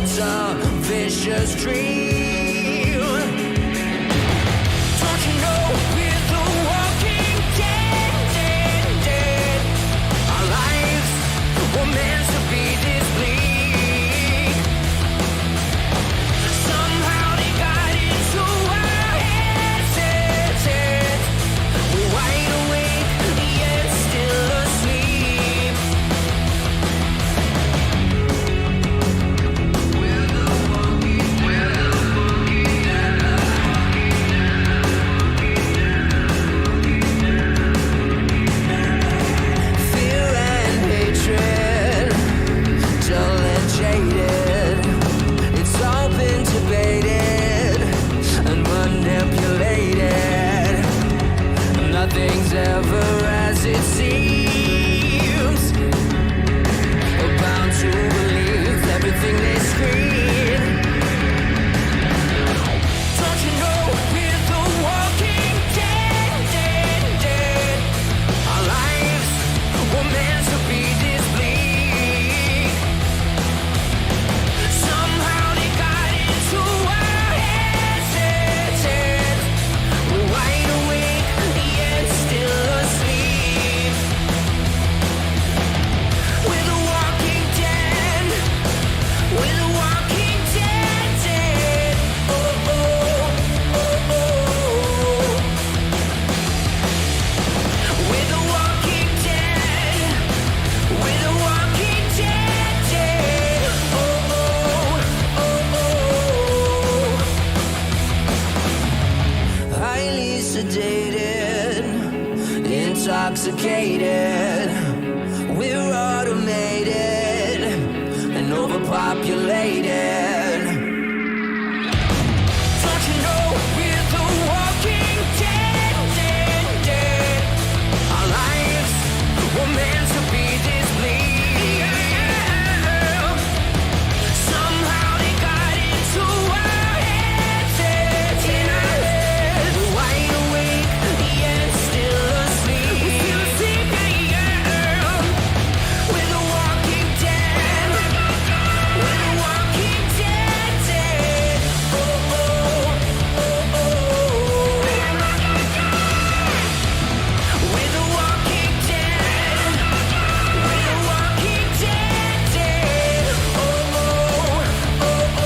it's a vicious dream. Don't you know we're the walking dead? Our lives were meant to be this bleak. Somehow they got into our heads. We're wide awake, yet still asleep. We're the walking fear and hatred, dull and jaded. It's all been debated and manipulated. Nothing's ever as it seems. We're bound to believe everything they scream. Don't you know we're the walking dead? Our lives were meant to be this bleak. Somehow they got into our heads. We're wide awake, yet still asleep. We're the walking dead. We're the walking dead. Oh, oh, oh, oh. We're the walking dead. We're the walking dead. Oh, oh, oh, oh. Highly sedated, intoxicated. We're automated and overpopulated. Don't you know we're the walking dead? Our lives were meant to be this bleak. Somehow they got into our heads. We're wide awake, yet still asleep. We're the walking dead. We're the walking dead. Oh, oh, oh, oh. We're the walking dead. We're the walking dead. Oh, oh, oh, oh.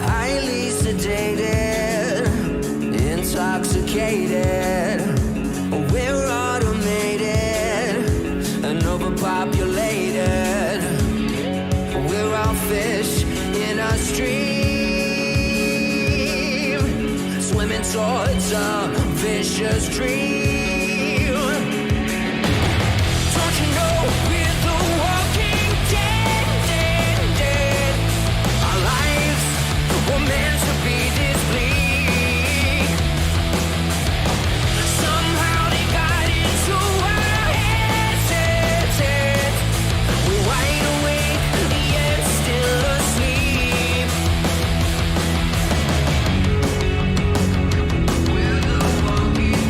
Highly sedated, intoxicated. We're automated and overpopulated. We're all fish in a stream, swimming towards a vicious dream. Don't you know we're the walking dead? Our lives were meant to be this bleak. Somehow they got into our heads. We're wide awake, yet still asleep. We're the walking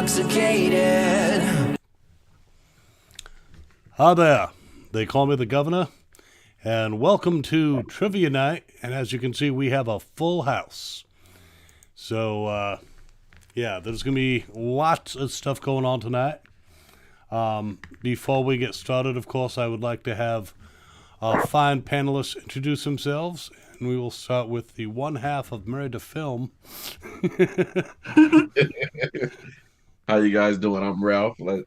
intoxicated. Hi there. They call me the governor. And welcome to Trivia Night. And as you can see, we have a full house. So, yeah, there's going to be lots of stuff going on tonight. Before we get started, of course, I would like to have our fine panelists introduce themselves. And we will start with the one half of Married to Film. How you guys doing? I'm Ralph. My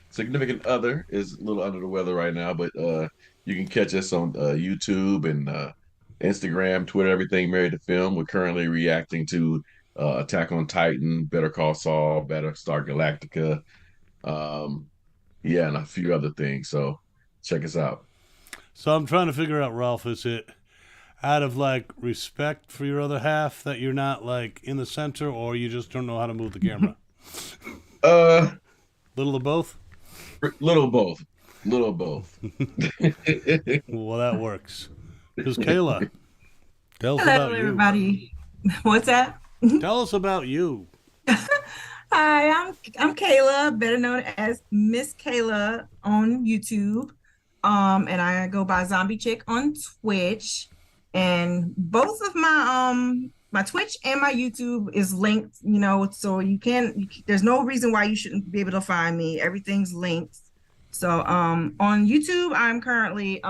significant other is a little under the weather right now, but you can catch us on YouTube and Instagram, Twitter, everything Married to Film. We're currently reacting to Attack on Titan, Better Call Saul, Battlestar Galactica, and a few other things. So check us out. So I'm trying to figure out, Ralph, is it out of like respect for your other half that you're not like in the center, or you just don't know how to move the camera? Little of both? Little both. Well, that works. Because Kayla, tell us about everybody. What's that? Tell us about you. Hi, I'm Kayla, better known as Miss Kayla on YouTube. And I go by Zombie Chick on Twitch. And both of my Twitch and my YouTube is linked, so there's no reason why you shouldn't be able to find me. Everything's linked. So on YouTube, I'm currently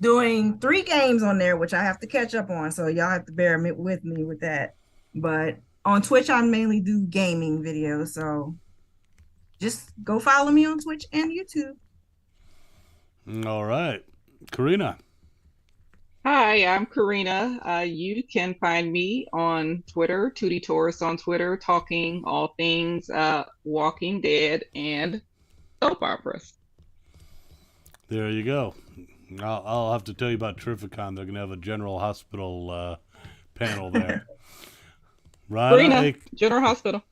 doing 3 games on there, which I have to catch up on. So y'all have to bear with me with that. But on Twitch, I mainly do gaming videos. So just go follow me on Twitch and YouTube. All right. Karina. Hi, I'm Karina. You can find me on Twitter, 2D Taurus on Twitter, talking all things Walking Dead and soap operas. There you go. I'll have to tell you about Terrificon. They're going to have a General Hospital panel there. Karina, General Hospital.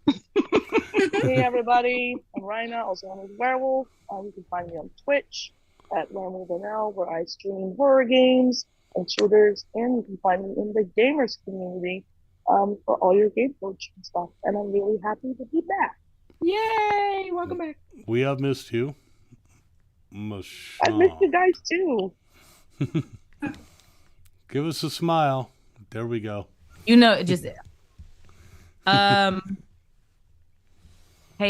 Hey everybody, I'm Rhina, also known as Werewolf. You can find me on Twitch at Werewolf where I stream horror games and shooters, and you can find me in the gamers community for all your game coach and stuff. And I'm really happy to be back. Yay! Welcome back. We have missed you. Machond. I missed you guys too. Give us a smile. There we go. Just hey,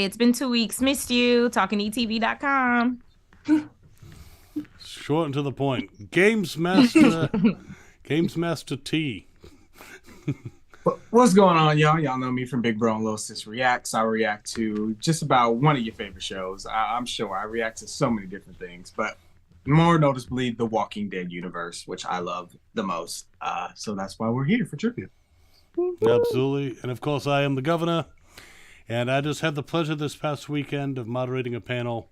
it's been 2 weeks. Missed you. TalkingETV.com. Short and to the point. Games Master T. What's going on, y'all? Y'all know me from Big Bro and Little Sis Reacts. I react to just about one of your favorite shows. I'm sure I react to so many different things, but more noticeably the Walking Dead universe, which I love the most. So that's why we're here for trivia. Absolutely. And of course, I am the governor. And I just had the pleasure this past weekend of moderating a panel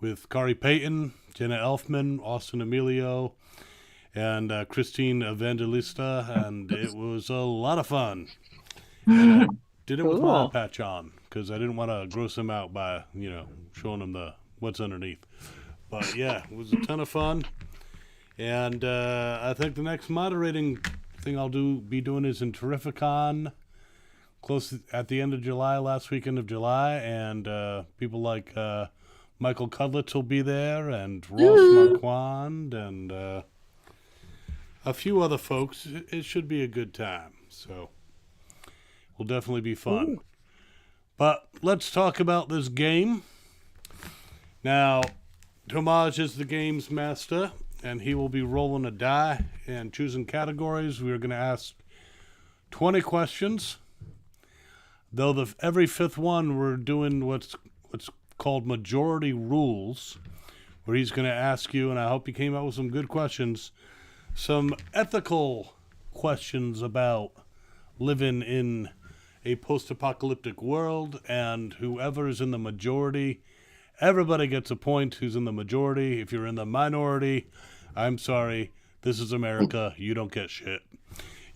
with Kari Payton, Jenna Elfman, Austin Emilio, and Christine Evangelista, and it was a lot of fun. And I did it with my eye patch on because I didn't want to gross him out by, showing him what's underneath. But yeah, it was a ton of fun. And I think the next moderating thing I'll be doing is in Terrificon, close at the end of July, last weekend of July, and people like Michael Cudlitz will be there, and Ross Marquand, and a few other folks. It should be a good time, so will definitely be fun. Ooh. But let's talk about this game. Now, Tomaj is the games master, and he will be rolling a die and choosing categories. We're going to ask 20 questions. Though every fifth one, we're doing what's called majority rules, where he's going to ask you, and I hope you came up with some good questions, some ethical questions about living in a post-apocalyptic world, and whoever is in the majority, everybody gets a point who's in the majority. If you're in the minority, I'm sorry, this is America, you don't get shit.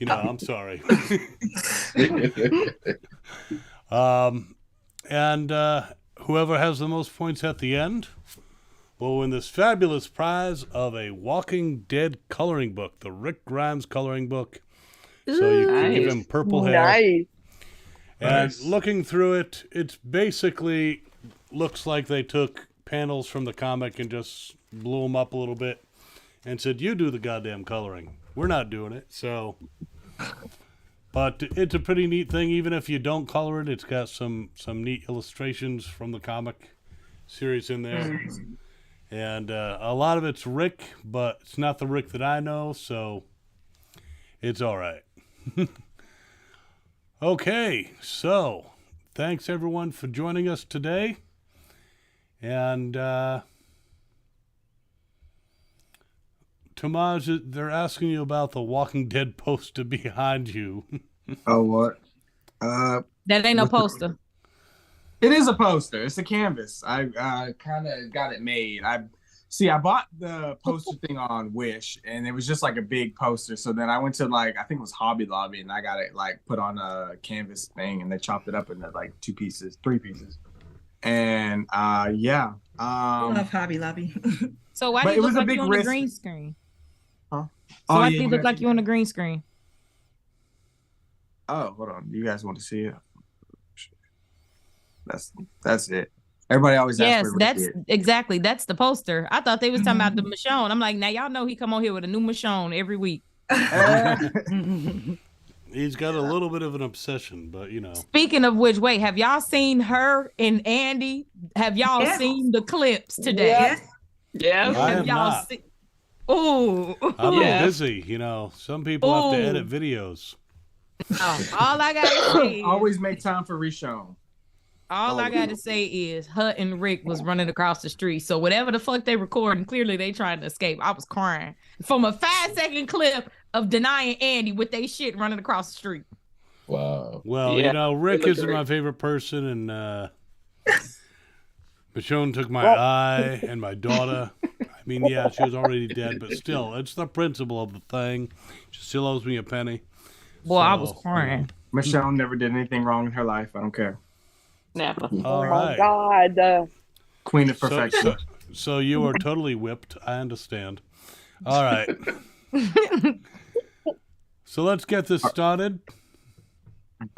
I'm sorry. And whoever has the most points at the end will win this fabulous prize of a Walking Dead coloring book, the Rick Grimes coloring book. So you can give him purple hair. Nice. And Nice. looking through it, it's basically looks like they took panels from the comic and just blew them up a little bit and said, "You do the goddamn coloring. We're not doing it." So, but it's a pretty neat thing. Even if you don't color it, it's got some neat illustrations from the comic series in there. And a lot of it's Rick, but it's not the Rick that I know, so it's all right. Okay, so thanks everyone for joining us today. And Tomaj, they're asking you about the Walking Dead poster behind you. Oh, what? That ain't no poster. It is a poster. It's a canvas. I kind of got it made. I bought the poster thing on Wish, and it was just like a big poster. So then I went to I think it was Hobby Lobby, and I got it put on a canvas thing, and they chopped it up into 3 pieces. And yeah. I love Hobby Lobby. So why But do you it was look a like big you on the risk. green screen? Huh? So why yeah, do you you look guys- like you on the green screen? Oh, hold on. You guys want to see it? That's it. Everybody always asks Yes, where Rick that's is. exactly. That's the poster. I thought they was talking about the Machond. I'm like, now y'all know he come on here with a new Machond every week. He's got a little bit of an obsession, but you know. Speaking of which, wait, have y'all seen her and Andy? Have y'all Yes. seen the clips today? Yes. Yes. I Have have y'all not. seen? Oh, I've Yeah. been busy, you know. Some people have to Ooh. edit videos. all I gotta say is, Always make time for Rishon. all I gotta say is, her and Rick was running across the street. So whatever the fuck they recording, clearly they trying to escape. I was crying from a 5-second clip of denying Andy with they shit running across the street. Wow. Well, Yeah, you know, Rick look isn't great. my favorite person, and Machond took my eye and my daughter. I mean, yeah, she was already dead, but still, it's the principle of the thing. She still owes me a penny. Boy, I was So, crying. Michelle never did anything wrong in her life. I don't care. Never. All Oh right. my God. Queen of So, perfection. so you are totally whipped. I understand. All right. So let's get this started.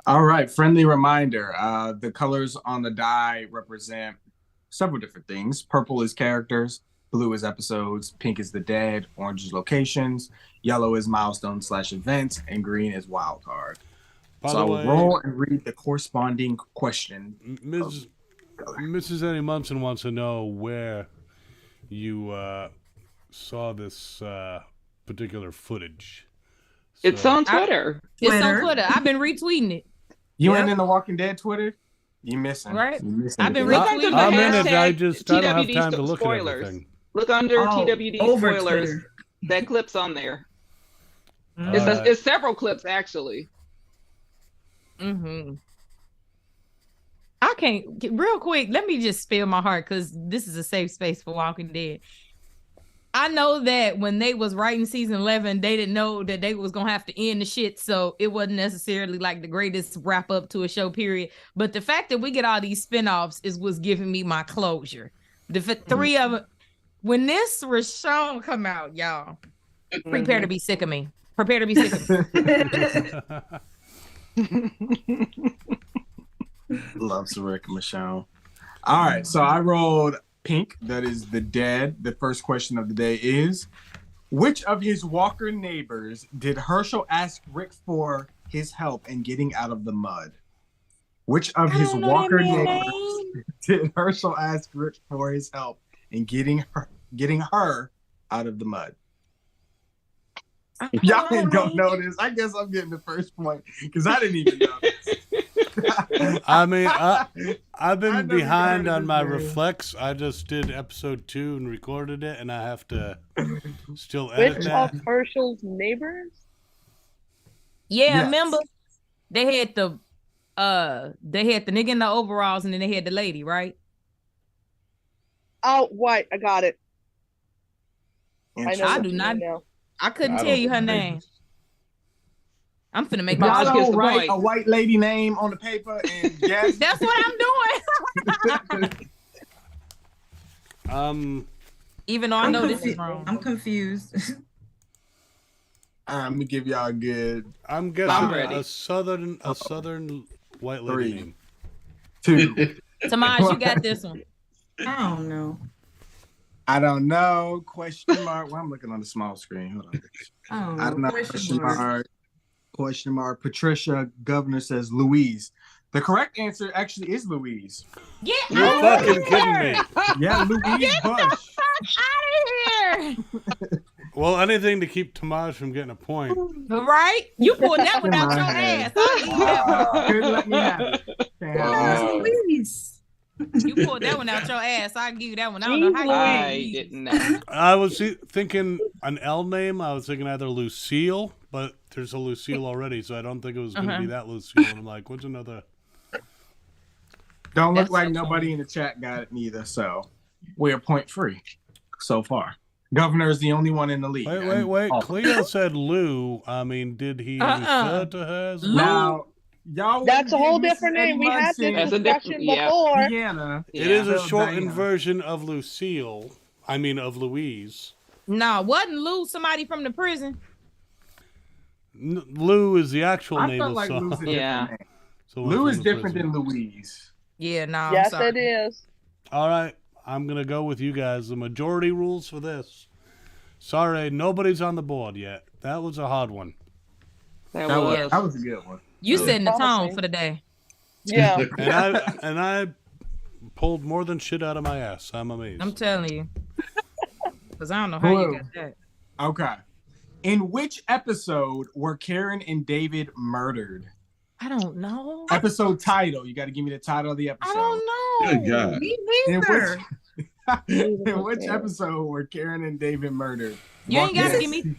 All right. Friendly reminder. The colors on the die represent several different things. Purple is characters. Blue is episodes. Pink is the dead. Orange is locations. Yellow is milestone/events. And green is wild card. By So the I will way, roll and read the corresponding question. Mrs. Eddie Munson wants to know where you saw this particular footage. It's So- on Twitter. It's on Twitter. Twitter. I've been retweeting it. You Yep. ain't in the Walking Dead Twitter? You missing. Right. You missing I've been it. Look under the I'm in it. I hashtag just I don't have TWD time to look at spoilers. everything. Look under Oh, TWD over spoilers. Twitter. That clip's on there. All It's, right. it's several clips actually. Mm-hmm. I can't real quick. Let me just spill my heart because this is a safe space for Walking Dead. I know that when they was writing season 11, they didn't know that they was gonna have to end the shit, so it wasn't necessarily like the greatest wrap up to a show. Period. But the fact that we get all these spinoffs is what's giving me my closure. The 3 of it. When this Rashawn come out, y'all, prepare to be sick of me. Prepare to be sick of me. Loves Rick and Michelle. All right, so I rolled pink. That is the dead. The first question of the day is, which of his Walker neighbors did Herschel ask Rick for his help in getting out of the mud? Which of I his don't know that Walker man's neighbors name. did Herschel ask Rick for his help in getting her out of the mud? Y'all don't know this. I guess I'm getting the first point because I didn't even know this. I mean, I've I been never behind heard of on this my name. reflex. I just did episode 2 and recorded it, and I have to still edit Which that. of Herschel's neighbors? Yeah, Yes. remember they had the nigga in the overalls and then they had the lady, right? Oh, right. I got it. I know. I what do you not- mean now. I couldn't I tell don't you her remember. name. I'm finna make Y'all my Maj gets don't the write point. a white lady name on the paper and guess. That's what I'm doing. Even though I know this is wrong. I'm confused. I'm gonna give y'all a good. I'm guessing I'm ready. a southern white lady 3, name? 2. Tomaj, you got this one. I don't know. I don't know. Question mark. Well, I'm looking on the small screen. Hold on. I don't know. Question mark. Question mark. Patricia Governor says Louise. The correct answer actually is Louise. Get You're out fucking of kidding here! me. Yeah, Louise Bush. Out of here! Well, anything to keep Tomaj from getting a point. Right? You pulled that one out your ass. I'll give you that one. Couldn't let me have it. Can't have it. Please. You pulled that one out your ass. I'll give you that one. I don't know how you I didn't know. I was thinking an L name. I was thinking either Lucille, but there's a Lucille already, so I don't think it was going to be that Lucille. And I'm like, what's another? Don't look That's like so nobody in the chat got it neither. So we're point free so far. Governor is the only one in the league. Wait. Oh. Cleo said Lou. I mean, did he refer to her as Lou? Now, y'all. That's a whole wouldn't give different Mrs. name. We had this That's a discussion different- yeah. before. Deanna. It is a Spelled shortened Diana. version of Lucille. I mean, of Louise. No, wasn't Lou somebody from the prison? Lou is the actual I name felt of like song. Lou's a Yeah. different name. So Lou is from the different prison. than Louise. Yeah, no. Yes, I'm sorry. it is. All right, I'm gonna go with you guys. The majority rules for this. Sorry, nobody's on the board yet. That was a hard one. That That was. was a good one. You setting the tone Promising. for the day. Yeah. And I pulled more than shit out of my ass. I'm amazed. I'm telling you. Because I don't know how Blue. you got that. Okay. In which episode were Karen and David murdered? I don't know. Episode title. You got to give me the title of the episode. I don't know. Good God. Me In neither. In which episode were Karen and David murdered? You ain't gotta Yes. give me-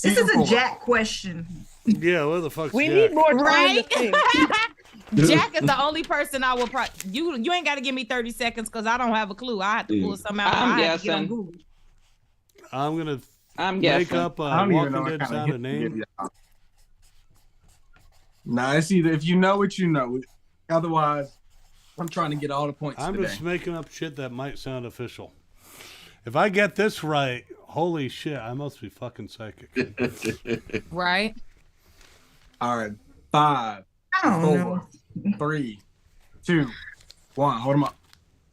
This is a 4. Jack question. Yeah, where the fuck's We Jack? need more time Right? to think. Jack is the only person I will you ain't got to give me 30 seconds because I don't have a clue. I have to pull some out. I'm I have to get on guessing. Google. I'm gonna I'm make guessing. up a I don't even know Walking what Dead kind of sound of hint to give name. y'all. Nah, it's either if you know it, you know it. Otherwise, I'm trying to get all the points I'm today. just making up shit that might sound official. If I get this right, holy shit, I must be fucking psychic. Right? All right. 5, I don't 4, know. 3, 2, 1. Hold them up.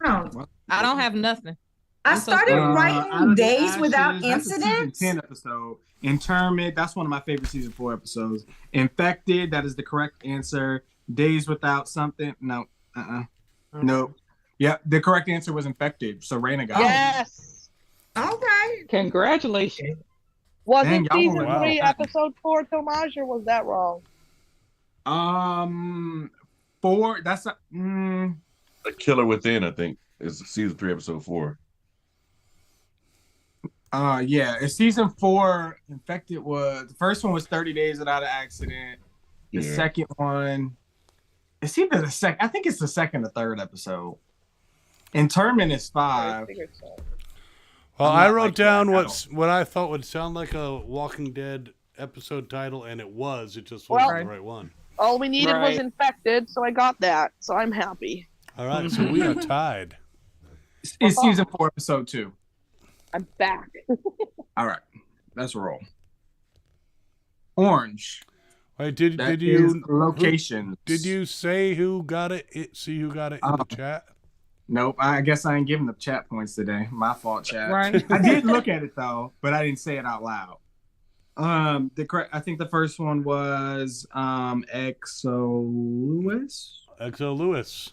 I don't- I don't have nothing. I I'm so started sorry. Out writing of the days Ashes, without that's a season incidents. 10 episode. Internment, that's one of my favorite season 4 episodes. Infected, that is the correct answer. Days without something, no. Nope. Yep, the correct answer was infected. So Raina got it. Yes. Okay. Congratulations. Was Dang, it y'all season went 3, well. episode 4, Tomaj, or was that wrong? 4. That's a. A Killer Within, I think, is season 3, episode 4. Yeah, it's season 4. Infected was the first one was 30 days without an accident. The Yeah. second one, it's either the second. I think it's the second or third episode. Internment is I 5. figured so. Well, I'm I not wrote like down that at what I thought would sound like a Walking Dead episode title, and it was. It just Well- wasn't the right one. All we needed was Right. infected, so I got that. So I'm happy. All right, so we are tied. It's season 4, episode 2. I'm back. All right, let's roll. Orange. Wait, did That you is locations. did you say who got it? See who got it in the chat? Nope. I guess I ain't giving the chat points today. My fault, chat. Right? I did look at it though, but I didn't say it out loud. I think the first one was Exo Lewis. Exo Lewis,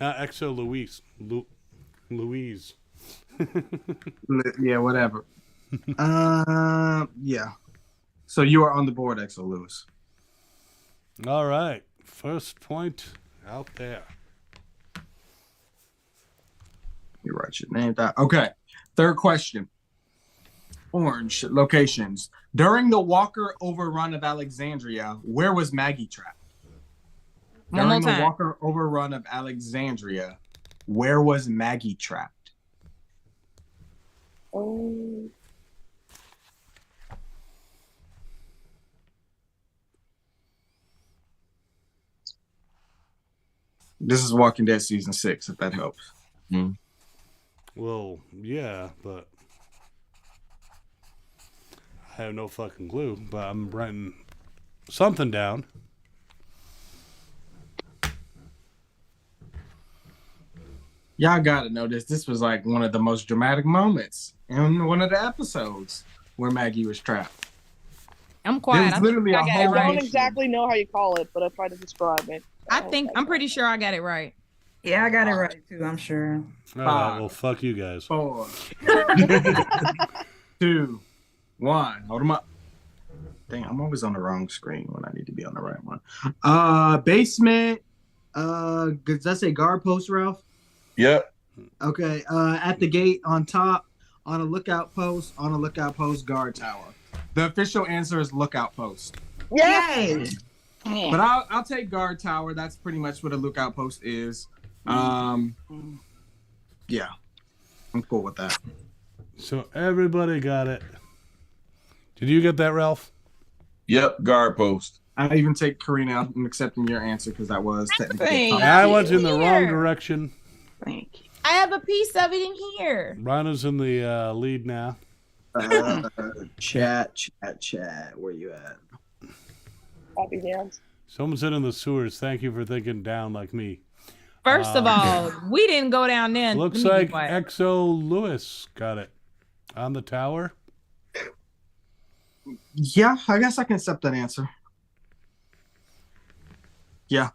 not Exo Louise. Louise. Yeah, whatever. Yeah. So you are on the board, Exo Lewis. All right, first point out there. You write your name down. Okay. Third question. Orange locations. During the Walker overrun of Alexandria, where was Maggie trapped? One more During the time. Walker overrun of Alexandria, where was Maggie trapped? Oh, This is Walking Dead season 6, if that helps. Well, yeah, but I have no fucking clue. But I'm writing something down. Y'all gotta know this. This was like one of the most dramatic moments in one of the episodes where Maggie was trapped. I'm quiet. There was literally a I got it whole I right. don't exactly know how you call it, but I try to describe it. I'm pretty sure I got it right. Yeah, I got it right too, I'm sure. All right, well, fuck you guys. 4, 2, 1. Hold them up. Dang, I'm always on the wrong screen when I need to be on the right one. Basement. Does that say guard post, Ralph? Yep. Okay. At the gate on top, on a lookout post, guard tower. The official answer is lookout post. Yay! But I'll take guard tower. That's pretty much what a lookout post is. Yeah, I'm cool with that. So everybody got it. Did you get that, Ralph? Yep. Guard post. I even take Karina. I'm accepting your answer because that was technically. Thank I went in the wrong Here. direction. Thank you. I have a piece of it in here. Rhino's in the lead now. Chat. Where you at? Happy dance. Someone said in the sewers, thank you for thinking down like me. First of all, we didn't go down there. Looks Let me be like quiet. Exo Lewis got it. On the tower. Yeah, I guess I can accept that answer. Yeah,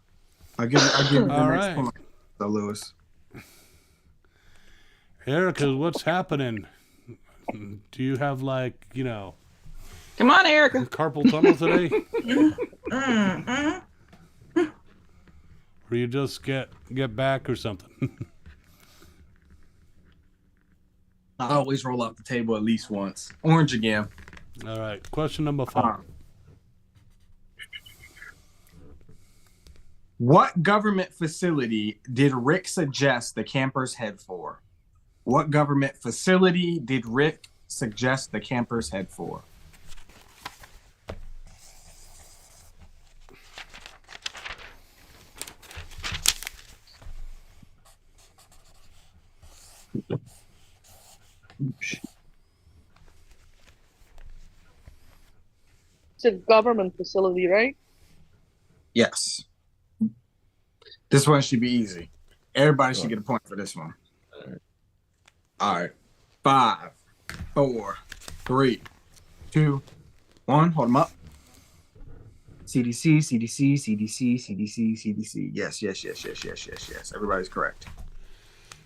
I'll give it the All next right. point. So Lewis. Erica, what's happening? Do you have like, Come on, Erica. carpal tunnel today? Mm-mm. Or you just get back or something? I always roll off the table at least once. Orange again. All right. Question number 5. What government facility did Rick suggest the campers head for? What government facility did Rick suggest the campers head for? It's a government facility, right? Yes. This one should be easy. Everybody should get a point for this one. All right. 5, 4, 3, 2, 1. Hold them up. CDC, CDC, CDC, CDC, CDC. Yes. Everybody's correct.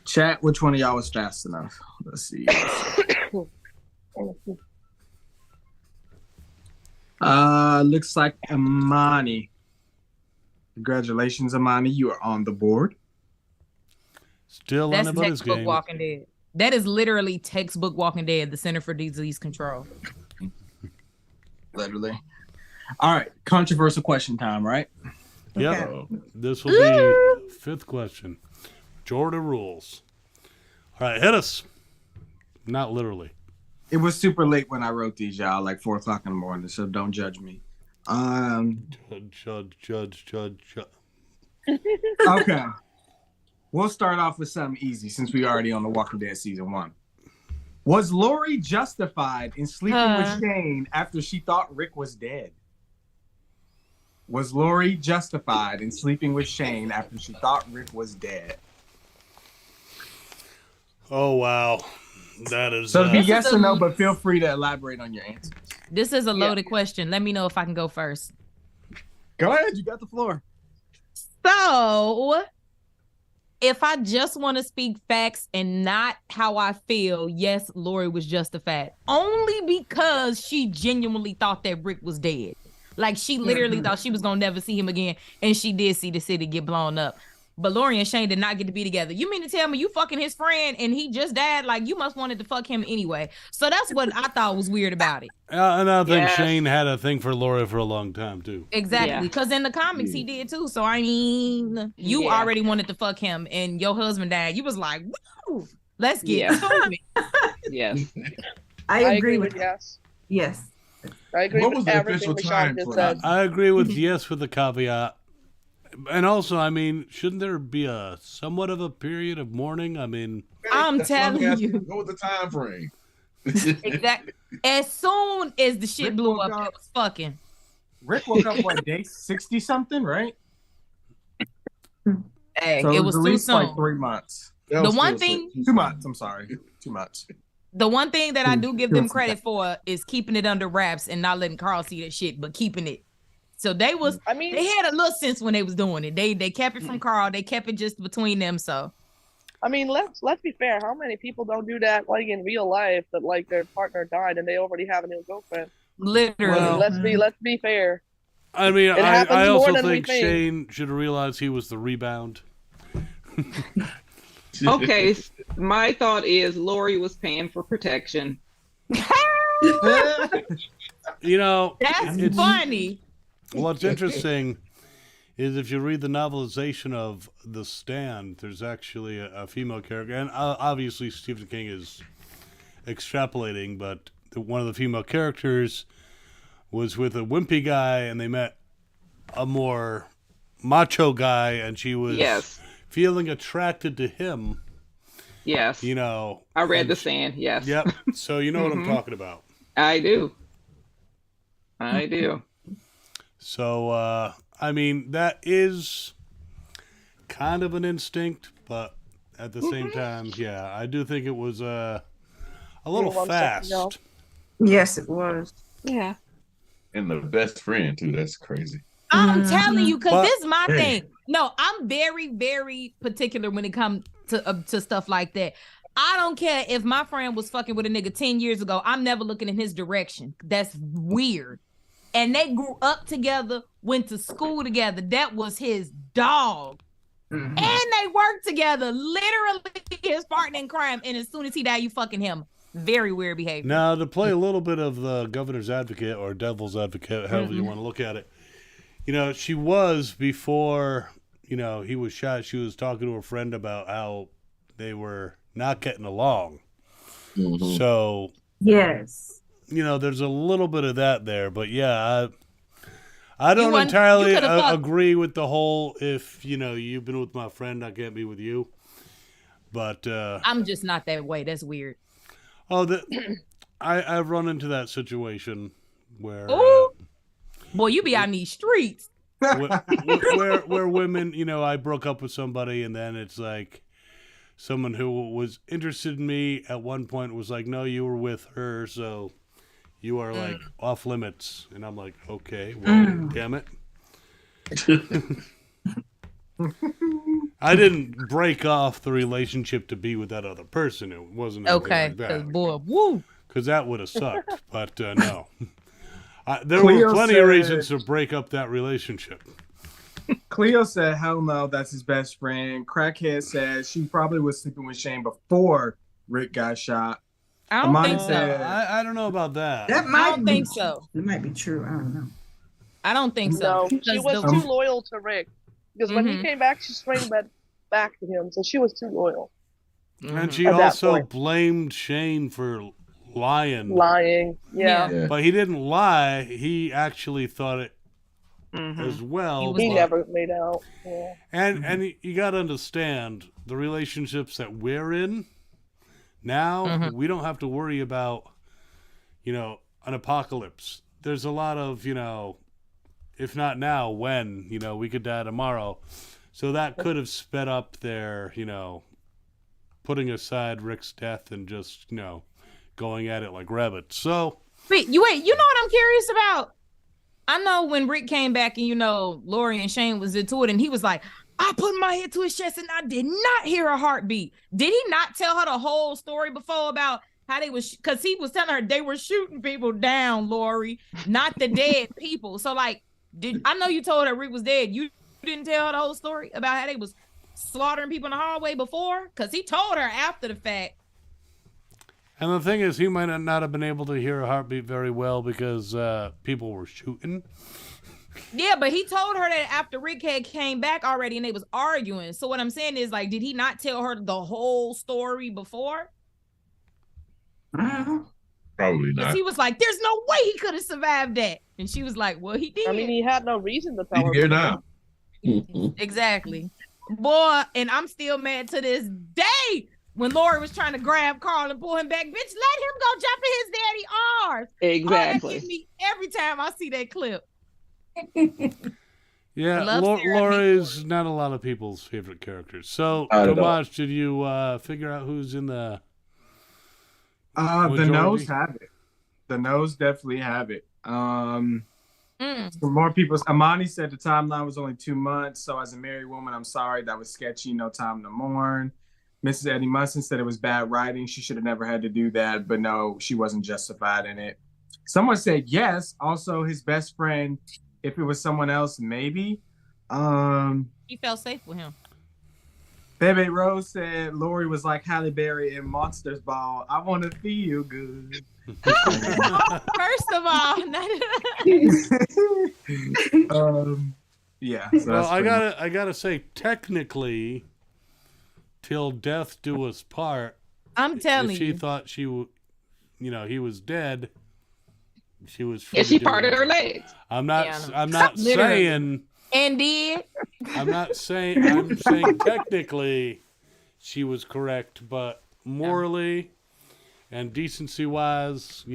Chat, which one of y'all was fast enough? Let's see. Looks like Amani. Congratulations, Amani. You are on the board. Still That's on anybody's textbook game. Walking Dead. That is literally textbook Walking Dead, the Center for Disease Control. Literally. All right. Controversial question time, right? Yep. Okay. This will be 5th question. Jordan rules. All right, hit us. Not literally. It was super late when I wrote these, y'all, like 4 o'clock in the morning, so don't judge me. Judge. Okay. We'll start off with something easy since we already on The Walking Dead season 1. Was Lori justified in sleeping with Shane after she thought Rick was dead? Was Lori justified in sleeping with Shane after she thought Rick was dead? Oh, wow. That is... So it'd be yes is or a- no, but feel free to elaborate on your answers. This is a loaded question. Let me know if I can go first. Go ahead. You got the floor. So, if I just want to speak facts and not how I feel, yes, Lori was justified. Only because she genuinely thought that Rick was dead. Like, she literally thought she was going to never see him again, and she did see the city get blown up. But Lori and Shane did not get to be together. You mean to tell me you fucking his friend and he just died? Like, you must wanted to fuck him anyway. So that's what I thought was weird about it. and I think Yes. Shane had a thing for Laura for a long time, too. Exactly. Yeah. Because in the comics, he did too. So, I mean, you Yeah. already wanted to fuck him and your husband died. You was like, woo, let's get Yeah. to it. Yes. I agree with yes. yes. I agree What was with the everything official time Machond just frame? said. I agree with yes with the caveat. And also, I mean, shouldn't there be a somewhat of a period of mourning? I mean... I'm That's why I'm telling asking, you. Go with the time frame. Exactly. As soon as the shit Rick blew woke up, up. it was fucking. Rick woke up, what, day 60-something, right? Hey, So it was at too least soon. like 3 months. That The was one still thing- Too much. I'm sorry. Too much. The one thing that I do give them credit for is keeping it under wraps and not letting Carl see that shit, but keeping it. So they had a little sense when they was doing it. They kept it from Carl. They kept it just between them. So I mean, let's be fair. How many people don't do that like in real life that like their partner died and they already have a new girlfriend? literally, Well- Let's be fair. I mean, It I happens more also than we think think. Shane should have realized he was the rebound. Okay, my thought is Lori was paying for protection. You know, that's it's funny. what's interesting is if you read the novelization of The Stand, there's actually a female character, and obviously Stephen King is extrapolating, but one of the female characters was with a wimpy guy, and they met a more macho guy, and she was Yes. feeling attracted to him. Yes. You know, I read and The Stand. Yes. Yep. So you know what I'm talking about. I do. I do. So, I mean, that is kind of an instinct, but at the same time, yeah, I do think it was a little One second, fast. y'all. Yes, it was. Yeah. And the best friend too. That's crazy. I'm telling you, because But- this is my thing. No, I'm very, very particular when it comes to stuff like that. I don't care if my friend was fucking with a nigga 10 years ago. I'm never looking in his direction. That's weird. And they grew up together, went to school together. That was his dog. And they worked together, literally his partner in crime. And as soon as he died, you fucking him. Very weird behavior. Now, to play a little bit of the governor's advocate or devil's advocate, however you want to look at it, you know, she was before, you know, he was shot. She was talking to a friend about how they were not getting along. Mhm. So, Yes. you know, there's a little bit of that there, but yeah, I don't wouldn't- entirely you could've thought- agree with the whole if, you know, you've been with my friend, I can't be with you. But I'm just not that way. That's weird. I've run into that situation where Ooh. Boy, you be out in these streets. where women, you know, I broke up with somebody and then it's like someone who was interested in me at one point was like, no, you were with her, so you are like off limits. And I'm like, okay, well, damn it. I didn't break off the relationship to be with that other person. It wasn't anything Okay. like Because, that. boy, woo. Because that would have sucked. But no. There Cleo were plenty said- of reasons to break up that relationship. Cleo said, hell no, that's his best friend. Crackhead said she probably was sleeping with Shane before Rick got shot. I don't Amani think so. said- I don't know about that. That I might don't be, think so. It might be true. I don't know. I don't think so. No, she Because was the- too loyal to Rick. Because when he Mhm. came back, she straight back to him. So she was too loyal. And she At that also point. blamed Shane for lying. Lying. Yeah. Yeah. But he didn't lie. He actually thought it Mhm. as well. He but- never made out. Yeah. And you got to understand the relationships that we're in now. We don't have to worry about, you know, an apocalypse. There's a lot of, you know, if not now, when, you know, we could die tomorrow. So that could have sped up their, you know, putting aside Rick's death and just, you know, going at it like rabbits. So Wait, you know what I'm curious about? I know when Rick came back and, you know, Lori and Shane was into it and he was like, I put my head to his chest and I did not hear a heartbeat. Did he not tell her the whole story before about how they was, because he was telling her they were shooting people down, Lori, not the dead people. So like, I know you told her Rick was dead. You didn't tell her the whole story about how they was slaughtering people in the hallway before? Because he told her after the fact. And the thing is, he might not have been able to hear a heartbeat very well because people were shooting. Yeah, but he told her that after Rick had came back already and they was arguing. So what I'm saying is, like, did he not tell her the whole story before? Probably Because not. he was like, there's no way he could have survived that. And she was like, well, he did. I mean, he had no reason to tell her. Here now. Exactly. Boy, and I'm still mad to this day when Lori was trying to grab Carl and pull him back. Bitch, let him go jump in his daddy's arms. Oh, that Exactly. gets me every time I see that clip. Yeah, love Sarah Laurie's not a lot of people's favorite characters. So, Not at all. Tomaj, did you figure out who's in the The majority? nose have it. The nose definitely have it. Some more people. Amani said the timeline was only 2 months. So as a married woman, I'm sorry. That was sketchy. No time to mourn. Mrs. Eddie Munson said it was bad writing. She should have never had to do that. But no, she wasn't justified in it. Someone said yes. Also, his best friend, if it was someone else, maybe. He felt safe with him. Bebe Rose said Lori was like Halle Berry in Monsters Ball. I want to feel good. First of all, yeah. So Well, I gotta say, technically, till death do us part. I'm telling if she you. thought he was dead, she was free Yeah, to she do parted her whatever. legs. I'm not. Yeah, I know. I'm not Literally. saying. And did. I'm not saying. I'm saying technically, she was correct, but morally and decency-wise,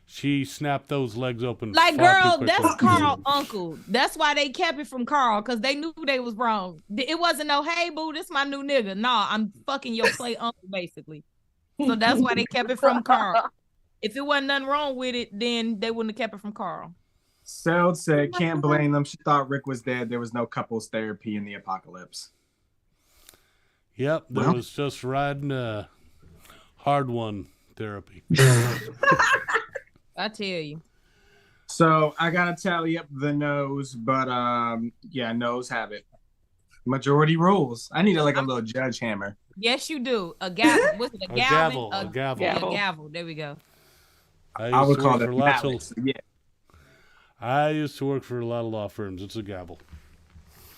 she snapped those legs open. Like, far too girl, quickly. that's Carl uncle. That's why they kept it from Carl, because they knew they was wrong. It wasn't no, hey, boo, this my new nigga. No, I'm fucking your play uncle, basically. So that's why they kept it from Carl. If it wasn't nothing wrong with it, then they wouldn't have kept it from Carl. Seld said, can't blame them. She thought Rick was dead. There was no couples therapy in the apocalypse. Yep, there Well. was just riding a hard one therapy. I tell you. So I gotta tally up the no's, but yeah, no's have it. Majority rules. I need a little judge hammer. Yes, you do. A gavel. What's it? A gavel? A gavel. Yeah, Gavel. a gavel. There we go. I would call it lots balance. of. Yeah. I used to work for a lot of law firms. It's a gavel.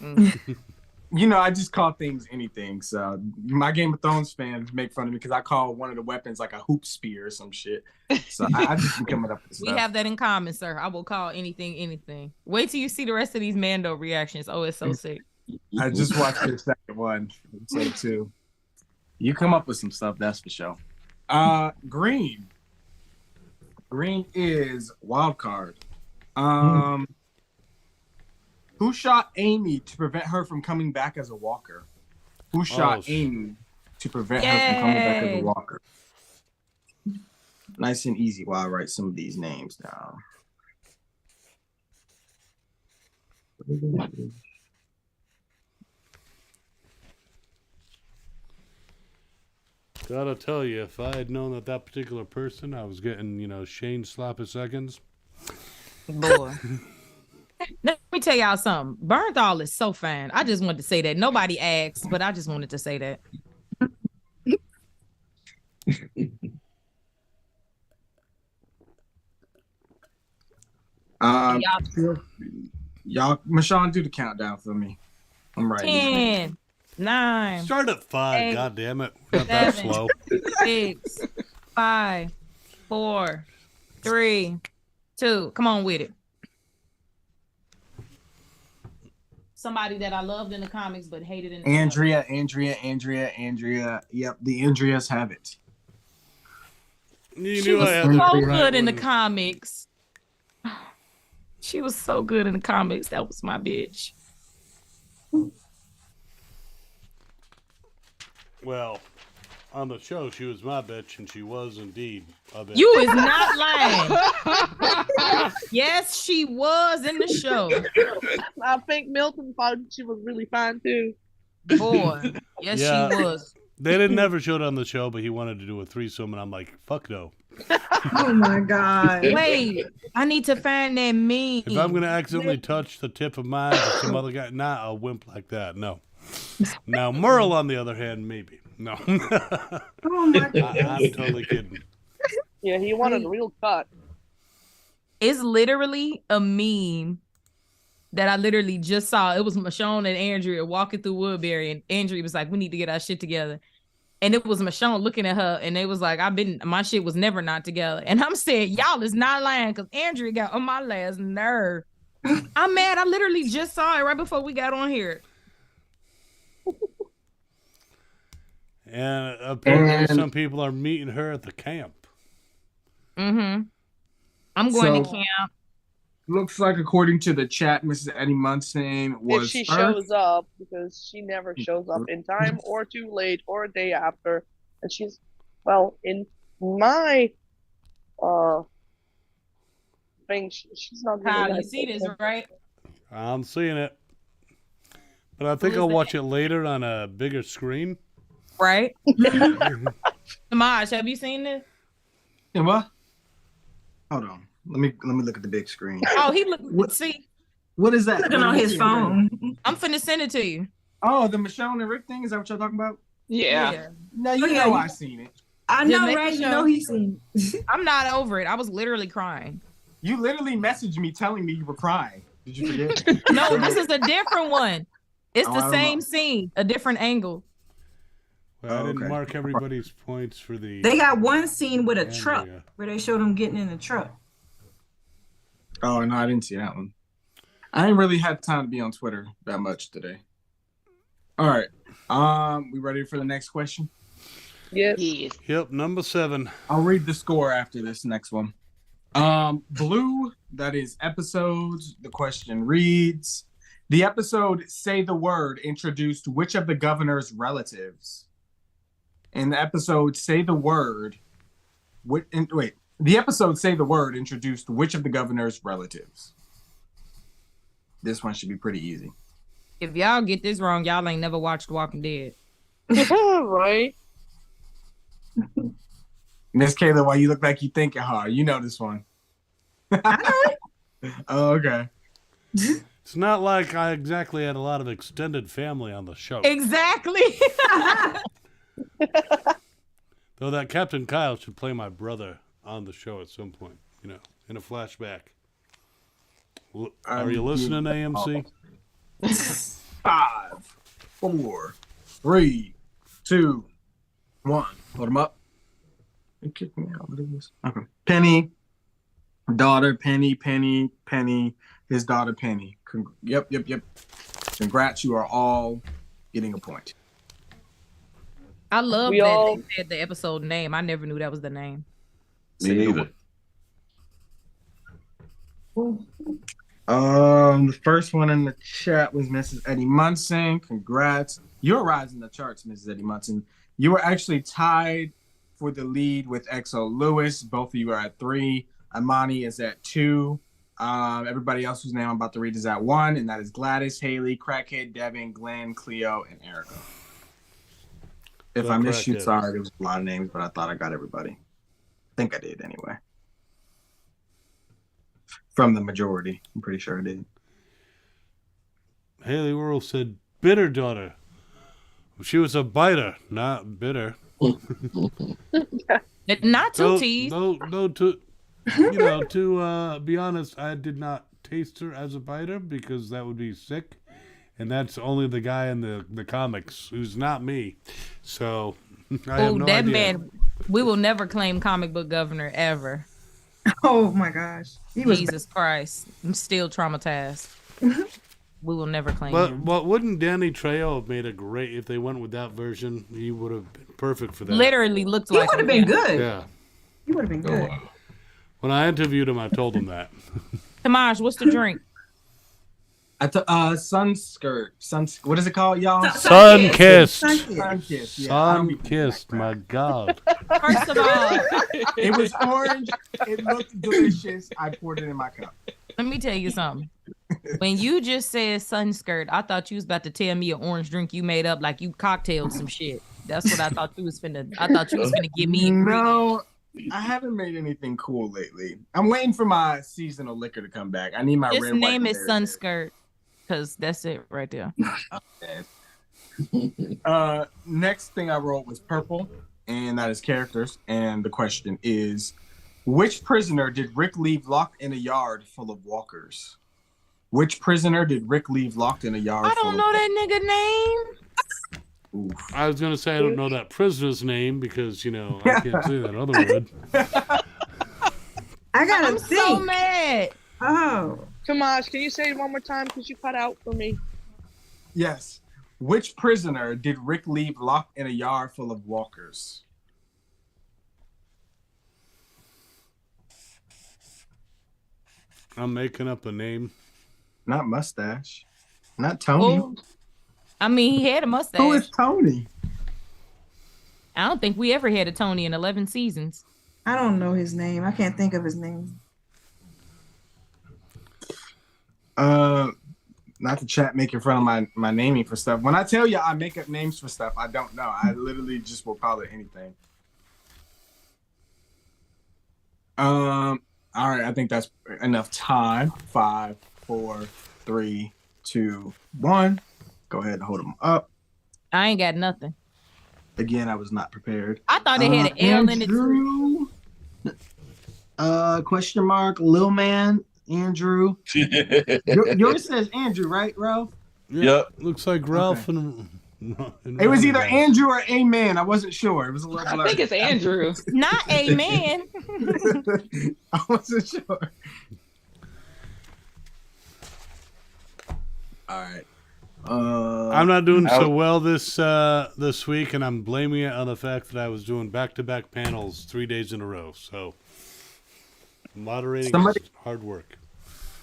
I just call things anything. So my Game of Thrones fans make fun of me because I call one of the weapons like a hoop spear or some shit. So I just be coming up with We stuff. have that in common, sir. I will call anything, anything. Wait till you see the rest of these Mando reactions. Oh, it's so sick. I just watched the second one. So too. You come up with some stuff, that's for sure. Green. Green is wild card. Who shot Amy to prevent her from coming back as a walker? Who shot Amy to prevent her from coming back as a walker? Nice and easy while I write some of these names down. Gotta tell you, if I had known that particular person, I was getting, Shane sloppy seconds. Boy. Let me tell y'all something. Bernthal is so fine. I just wanted to say that. Nobody asked, but I just wanted to say that. Y'all, Machond, do the countdown for me. I'm writing. 10, 9, Start at 5, 8, God damn it. Not that 7, slow. 6, 5, 4, 3, 2. Come on with it. Somebody that I loved in the comics but hated in the Andrea. Yep, the Andreas have it. You She knew was I had that so right, good in the wouldn't you? comics. She was so good in the comics. That was my bitch. Well, on the show, she was my bitch, and she was indeed a bitch. You is not lying. Yes, she was in the show. I think Milton thought she was really fine too. Boy, yes, Yeah. she was. They didn't never show it on the show, but he wanted to do a threesome, and I'm like, fuck no. Oh my God. Wait, I need to find that meme. If I'm gonna accidentally touch the tip of mine to some other guy, not a wimp like that. No. Now Merle, on the other hand, maybe. No. Oh my God. I'm totally kidding. Yeah, he wanted a real cut. It's literally a meme that I literally just saw. It was Machond and Andrea walking through Woodbury, and Andrea was like, "We need to get our shit together." And it was Machond looking at her, and they was like, my shit was never not together. And I'm saying, y'all is not lying, because Andrea got on my last nerve. I'm mad. I literally just saw it right before we got on here. And apparently some people are meeting her at the camp. Mm-hmm. I'm going to So- camp. Looks like, according to the chat, Mrs. Eddie Munson was if she first. shows up, because she never shows up in time or too late or a day after, and she's, well, in my thing, she's not really Kyle, you that see this, good. right? I'm seeing it. But I think Who is I'll that? watch it later on a bigger screen. Right? Tomaj, have you seen this? Yeah, what? Hold on. Let me look at the big screen. Oh, he look. What? See, What is that? Looking What on am I his seeing? phone. I'm finna send it to you. Oh, the Machond and Rick thing? Is that what y'all talking about? Yeah. No, you Oh, yeah, know you- I seen it. I Just know, making right? You sure. know he's seen. I'm not over it. I was literally crying. You literally messaged me telling me you were crying. Did you forget? No, this is a different one. It's Oh, I the don't same know. scene, a different angle. Well, I Oh, didn't okay. mark everybody's points for the. They got one scene with a Andrea. truck where they showed him getting in the truck. Oh, no, I didn't see that one. I ain't really had time to be on Twitter that much today. All right. We ready for the next question? Yes. Yes. Yep, number 7. I'll read the score after this next one. Blue, that is episodes. The question reads, the episode Say the Word introduced which of the governor's relatives? In the episode Say the Word, the episode Say the Word introduced which of the governor's relatives? This one should be pretty easy. If y'all get this wrong, y'all ain't never watched Walking Dead. Right. Miss Kayla, why you look like you thinking hard? You know this one. I know it. Oh, okay. It's not like I exactly had a lot of extended family on the show. Exactly. Though that Captain Kyle should play my brother on the show at some point, in a flashback. Are you listening, AMC? 5, 4, 3, 2, 1. Hold him up. They kicked me out. What is this? Okay. Penny, daughter, Penny, his daughter, Penny. Yep. Congrats, you are all getting a point. I love We that all- they said the episode name. I never knew that was the name. Me neither. The first one in the chat was Mrs. Eddie Munson. Congrats. You're rising the charts, Mrs. Eddie Munson. You were actually tied for the lead with XO Lewis. Both of you are at 3. Amani is at 2. Everybody else whose name I'm about to read is at 1, and that is Gladys, Haley, Crackhead, Devin, Glenn, Cleo, and Erica. If The I missed you, Crackheads. sorry. There was a lot of names, but I thought I got everybody. I think I did anyway. From the majority. I'm pretty sure I did. Haley Worrell said, bitter daughter. She was a biter, not bitter. Not two T's. No, to be honest, I did not taste her as a biter because that would be sick. And that's only the guy in the comics who's not me. So I have Oh, no that idea. man. We will never claim comic book governor ever. Oh my gosh. He was Jesus Christ. I'm still traumatized. We will never claim him. But wouldn't Danny Trejo have made a great, if they went with that version, he would have been perfect for that. Literally looked he like would have him. been good. Yeah. He would have been Oh, good. wow. When I interviewed him, I told him that. Tomaj, what's the drink? Sunskirt. What is it called, y'all? Sun-kissed. Sun-kissed. Yeah, I don't be Sun-kissed, my God. First of all, It was orange. It looked delicious. I poured it in my cup. let me tell you something. When you just said sunskirt, I thought you was about to tell me an orange drink you made up like you cocktailed some shit. That's what I thought you was finna. I thought you was finna give me. No, I haven't made anything cool lately. I'm waiting for my seasonal liquor to come back. I need my Just red, white, name and it berry. sunskirt, because that's it right there. Next thing I wrote was purple, and that is characters. And the question is, which prisoner did Rick leave locked in a yard full of walkers? Which prisoner did Rick leave locked in a yard I full don't of know that nigga name. Oof. I was going to say I don't know that prisoner's name because, I can't say that other word. I gotta I'm think. so mad. Oh. Tomaj, can you say it one more time because you cut out for me? Yes. Which prisoner did Rick leave locked in a yard full of walkers? I'm making up a name. Not Mustache. Not Tony. Oh, I mean, he had a mustache. Who is Tony? I don't think we ever had a Tony in 11 seasons. I don't know his name. I can't think of his name. Not the chat making fun of my naming for stuff. When I tell you I make up names for stuff, I don't know. I literally just will call it anything. All right, I think that's enough time. 5, 4, 3, 2, 1. Go ahead and hold them up. I ain't got nothing. Again, I was not prepared. I thought it had an L in it too. Question mark, Lil Man, Andrew. Yours says Andrew, right, Ralph? Yep. Looks like Ralph and It was either Andrew or Amen. I wasn't sure. It was a little I blurry. think it's Andrew. Not a man. I wasn't sure. All right. I'm not doing so well this week, and I'm blaming it on the fact that I was doing back-to-back panels 3 days in a row. So moderating is hard work.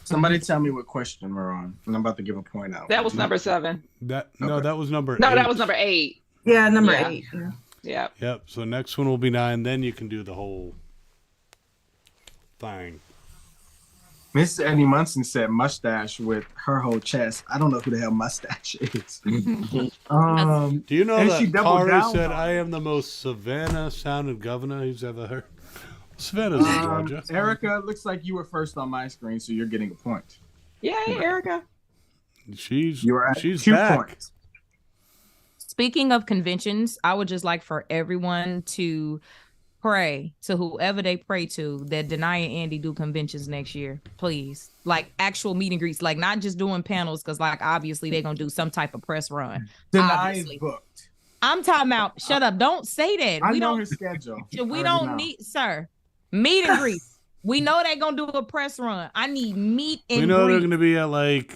Somebody tell me what question we're on, and I'm about to give a point out. That was number 7. No, that was number 8. No, that was number 8. Yeah, number Yeah. 8. Yeah. Yeah. Yep. So next one will be 9. Then you can do the whole thing. Miss Eddie Munson said mustache with her whole chest. I don't know who the hell mustache is. Do you know and she that doubled Kari down said on I am the most Savannah-sounded governor he's ever heard? Savannah's in Georgia. Erica, looks like you were first on my screen, so you're getting a point. Yay, Erica. She's You are at she's 2 back. points. Speaking of conventions, I would just like for everyone to pray to whoever they pray to that Denai and Andy do conventions next year, please. Like actual meet and greets, like not just doing panels, because like obviously they're gonna do some type of press run. Denai Obviously. is booked. I'm talking about. Shut up! Don't say that. I we know don't. her schedule. We I already don't know. need, sir. Meet and greet. We know they're gonna do a press run. I need meet and We know they're greet. going to be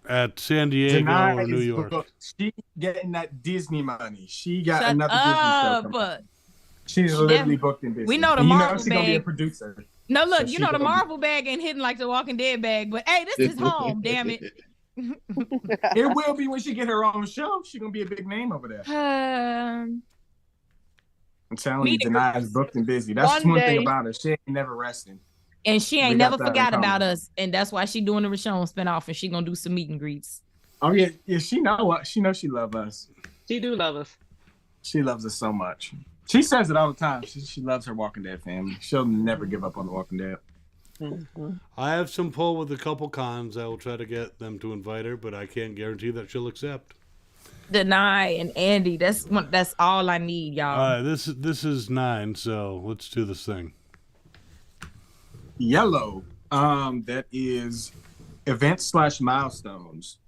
at San Diego Denai or New is York. booked. She getting that Disney money. She got Shut another Disney show up. coming. She's literally booked in Disney. We know the And Marvel she's gonna be a bag. producer. No, look, So you she know the gonna be- Marvel bag ain't hidden like the Walking Dead bag, but hey, this is home. Damn it. It will be when she get her own show. She's gonna be a big name over there. I'm telling you, Meet and Denai is booked and busy. That's One one day. thing about her. She ain't never resting. And she We ain't got never that in forgot common. about us, and that's why she doing the Rashon spinoff, and she gonna do some meet and greets. Oh yeah, yeah. She know what? She knows she love us. She do love us. She loves us so much. She says it all the time. She loves her Walking Dead family. She'll never give up on the Walking Dead. I have some pull with a couple cons. I will try to get them to invite her, but I can't guarantee that she'll accept. Denai and Andy, that's all I need, y'all. All right, this is 9, so let's do this thing. Yellow. That is events/milestones.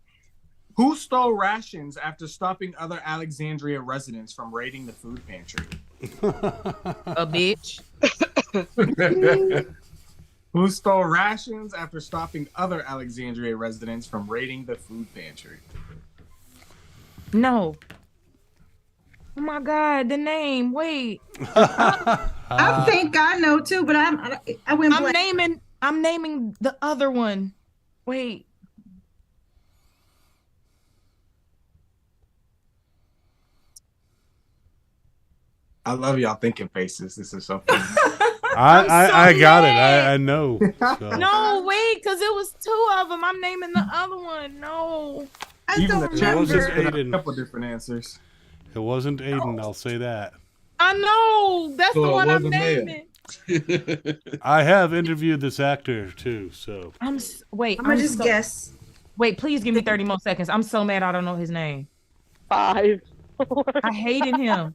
Who stole rations after stopping other Alexandria residents from raiding the food pantry? A bitch. Who stole rations after stopping other Alexandria residents from raiding the food pantry? No. Oh my God, the name. Wait. I think I know too, but I went blank. I'm naming the other one. Wait. I love y'all thinking faces. This is so funny. I got it. mad. I know. So. No, wait, because it was 2 of them. I'm naming the other one. No. I Even don't the chat was just had a Aiden. couple different answers. It wasn't Aiden, I'll say that. I know. That's So the it one I'm wasn't there. naming. I have interviewed this actor too, so I'm gonna just guess. Wait, please give me 30 more seconds. I'm so mad I don't know his name. 5. I hated him.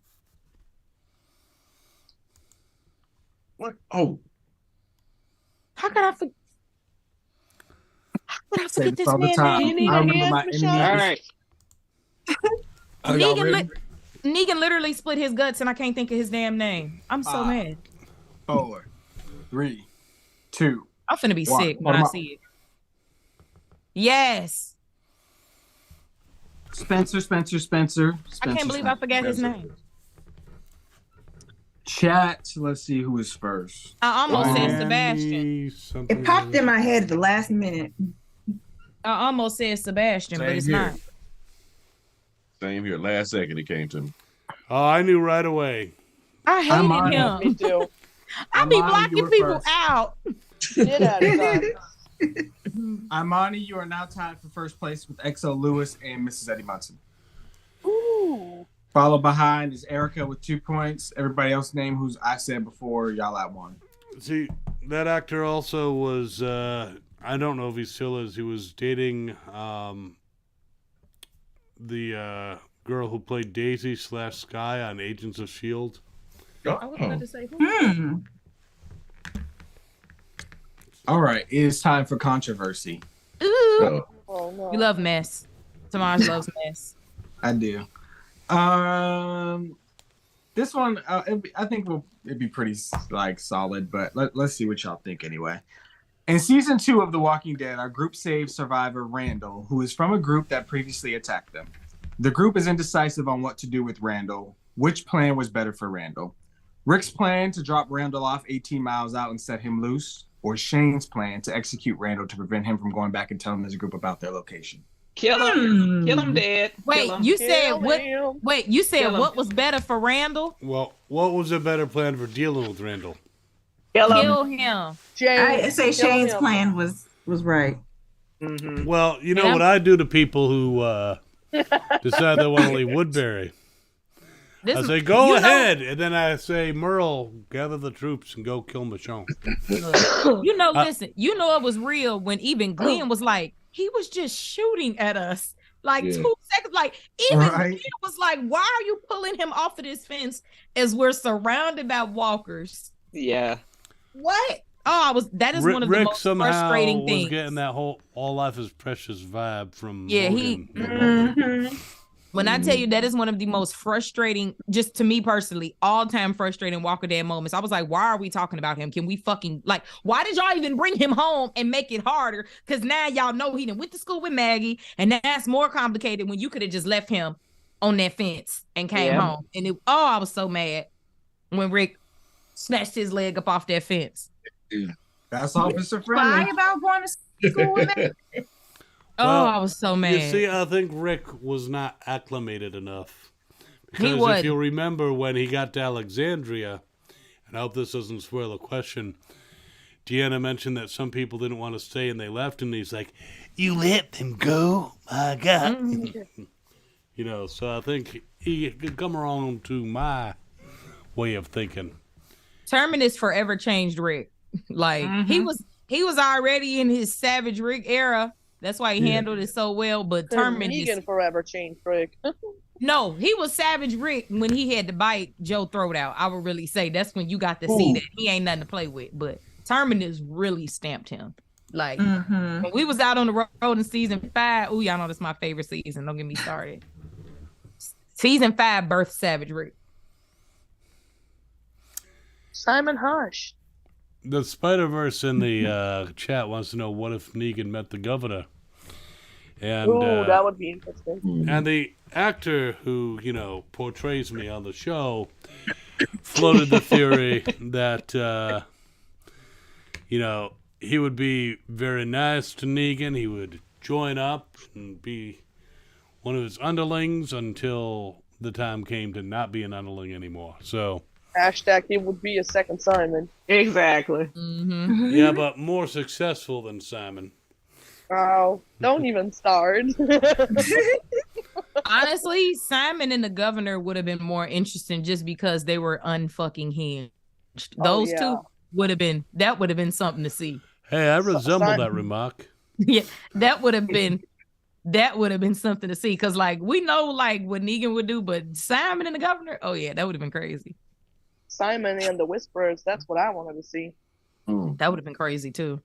What? Oh, How could I forget? Say Forget this this all the man's time. Do you name? need I a remember hand, my Michelle? enemy. All right. Are y'all Negan, ready? Negan literally split his guts and I can't think of his damn name. I'm so mad. 4, 3, 2. I'm finna be Wow. sick Hold when him I up. see it. Yes. Spencer. I can't believe I forgot his Spencer. name. Chat. Let's see who is first. I almost said Miami, Sebastian. something It popped like in that. my head at the last minute. I almost said Sebastian, but Same it's here. not. Same here. Last second it came to me. Oh, I knew right away. I hated on him. Me too. I be Amani, you blocking were people first. out. Did that. Imani, you are now tied for first place with XO Lewis and Mrs. Eddie Munson. Ooh. Followed behind is Erica with 2 points. Everybody else name who's I said before, y'all at 1. See, that actor also was, I don't know if he still is, he was dating the girl who played Daisy / Sky on Agents of S.H.I.E.L.D. I was about to say who? Hmm. All right, it is time for controversy. Ooh. Oh, Oh no. We love mess. Tomaj loves mess. I do. This one, I think it'd be pretty solid, but let's see what y'all think anyway. In season 2 of The Walking Dead, our group saves survivor Randall, who is from a group that previously attacked them. The group is indecisive on what to do with Randall. Which plan was better for Randall? Rick's plan to drop Randall off 18 miles out and set him loose, or Shane's plan to execute Randall to prevent him from going back and telling his group about their location? Kill him. Kill him dead. Wait, Kill him. you said Kill what? him. Wait, you said Kill him. what was better for Randall? Well, what was a better plan for dealing with Randall? Kill him. Kill him. Shane. I say Kill Shane's him. plan was right. Mhm. Well, you know Yeah. what I do to people who decide they want to leave Woodbury? This I is- say, go you know- ahead. And then I say, Merle, gather the troops and go kill Machond. You know, listen, you know it was real when even Glenn was like, he was just shooting at us. Like Yeah. 2 seconds. Like, even Right. Glenn was like, why are you pulling him off of this fence as we're surrounded by walkers? Yeah. What? That is one of the Rick most somehow frustrating was things. getting that whole all life is precious vibe from Yeah, Morgan. Mhm. When I tell you that is one of the most frustrating, just to me personally, all-time frustrating Walker Dead moments. I was like, why are we talking about him? Can we fucking, like, why did y'all even bring him home and make it harder? Because now y'all know he done went to school with Maggie, and that's more complicated when you could have just left him on that fence and came Yeah. home. And I was so mad when Rick snatched his leg up off that fence. That's officer Lie friendly. about going to school with me. Well, I was so mad. You see, I think Rick was not acclimated enough. He Because if wasn't. you remember when he got to Alexandria, and I hope this doesn't spoil the question, Deanna mentioned that some people didn't want to stay and they left, and he's like, you let them go? My God. Mm-hmm. You know, so I think he could come around to my way of thinking. Terminus forever changed Rick. Like he was already in his Savage Rick era. That's why he handled it so well. But Terminus, Negan forever changed Rick. no, he was Savage Rick when he had to bite Joe throat out. I would really say that's when you got to see that he ain't nothing to play with. But Terminus really stamped him. Like Mhm. when we was out on the road in season 5. Oh, y'all know that's my favorite season. Don't get me started. Season 5 birthed Savage Rick. Simon Hush. The Spider-Verse in the chat wants to know what if Negan met the governor. And Ooh, that would be interesting. and the actor who, you know, portrays me on the show floated the theory that, you know, he would be very nice to Negan. He would join up and be one of his underlings until the time came to not be an underling anymore. So, Hashtag he would be a second Simon. Exactly. Mm-hmm. yeah, but more successful than Simon. Oh, don't even start. Honestly, Simon and the governor would have been more interesting just because they were unfucking hinged. Those yeah. two would have been something to see. Hey, I resemble Simon- that remark. Yeah, that would have been something to see. Cause like we know like what Negan would do, but Simon and the governor, oh yeah, that would have been crazy. Simon and the Whisperers, that's what I wanted to see. That would have been crazy too.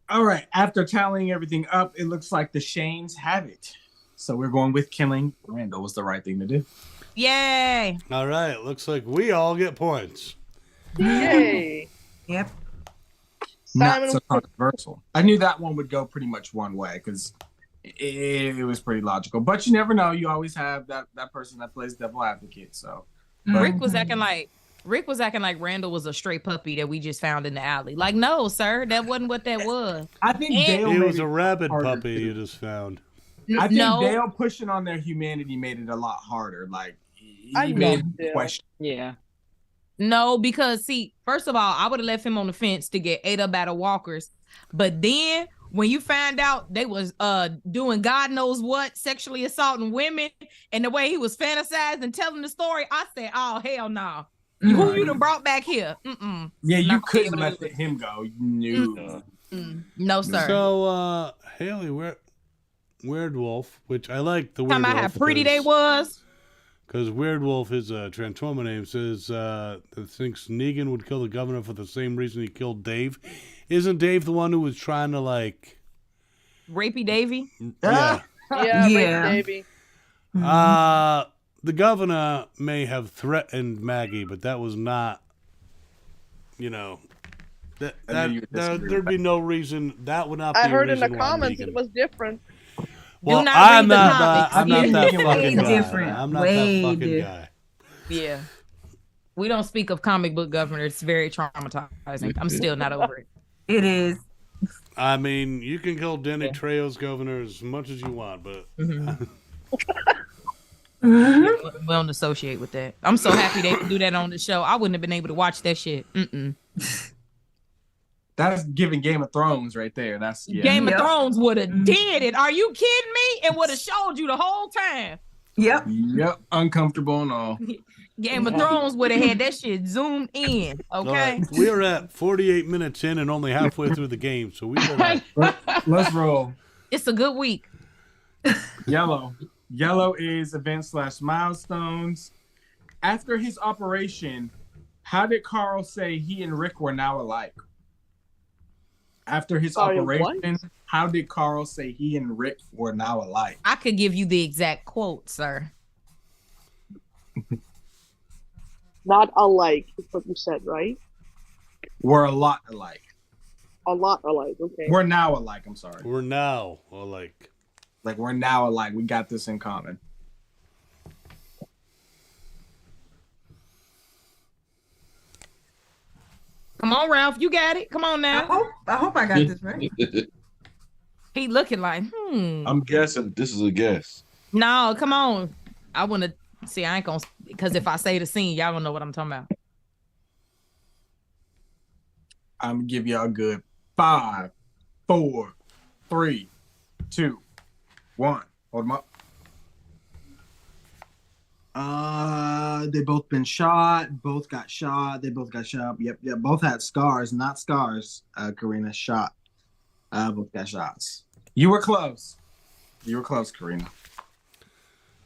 All right. After tallying everything up, it looks like the Shanes have it. So we're going with killing Randall was the right thing to do. Yay! All right, looks like we all get points. Yay. Yep. Not Simon, so controversial. I knew that one would go pretty much one way because it was pretty logical. But you never know. You always have that person that plays devil advocate. So Rick was acting like Rick was acting like Randall was a stray puppy that we just found in the alley. Like, no, sir, that wasn't what that was. I think And- Dale He made was it a rabid harder, puppy too. you just found. I think No. Dale pushing on their humanity made it a lot harder. Like, he I made love it Dale. question. Yeah. No, because see, first of all, I would have left him on the fence to get ate up by the walkers. But then when you find out they was doing God knows what, sexually assaulting women, and the way he was fantasizing and telling the story, I said, oh hell no. Who you done brought back here? Mm-mm. Yeah, you Not couldn't gonna let do it. him go. No. No, sir. So, Haley, Weird Wolf, which I like the Weird Talking Wolf. about how pretty they was. Because Weird Wolf, his Transformer name, says that thinks Negan would kill the governor for the same reason he killed Dave. Isn't Dave the one who was trying to, like... Rapey Davy. Yeah. Yeah, Yeah. Rape Davy. The governor may have threatened Maggie, but that was not, that I knew you would disagree with there'd be that. no reason. That would not be I a heard in the reason why comments Negan- it was different. Well, not I'm read the not comics. I'm not that Way fucking guy. different. I'm not Way that fucking different. guy. Yeah. We don't speak of comic book governor. It's very traumatizing. I'm still not over it. It is. I mean, you can kill Danny Trejo's governor as much as you want, but We don't associate with that. I'm so happy they could do that on the show. I wouldn't have been able to watch that shit. That's giving Game of Thrones right there. That's Game of Yep. Thrones would have did it. Are you kidding me? It would have showed you the whole time. Yep. Yep, uncomfortable and all. Game of Thrones would have had that shit zoomed in. all Okay. right, we're at 48 minutes in and only halfway through the game, so we are Let's roll. It's a good week. Yellow. Yellow is events/milestones. After his operation, how did Carl say he and Rick were now alike? After his Sorry, operation, how did Carl say he and Rick were now alike? I could give you the exact quote, sir. Not alike is what you said, right? We're a lot alike. A lot alike. Okay. We're now alike. I'm sorry. we're now like Like we're now alike. We got this in common. Come on, Ralph. You got it. Come on now. I hope I got this right. He looking like, I'm guessing this is a guess. No, come on. I want to see. I ain't gonna, because if I say the scene, y'all don't know what I'm talking about. I'm gonna give y'all a good 5, 4, 3, 2, 1. Hold them up. They both been shot. Both got shot. They both got shot. Yep. Both had scars, not scars. Karina shot. Both got shots. You were close. You were close, Karina.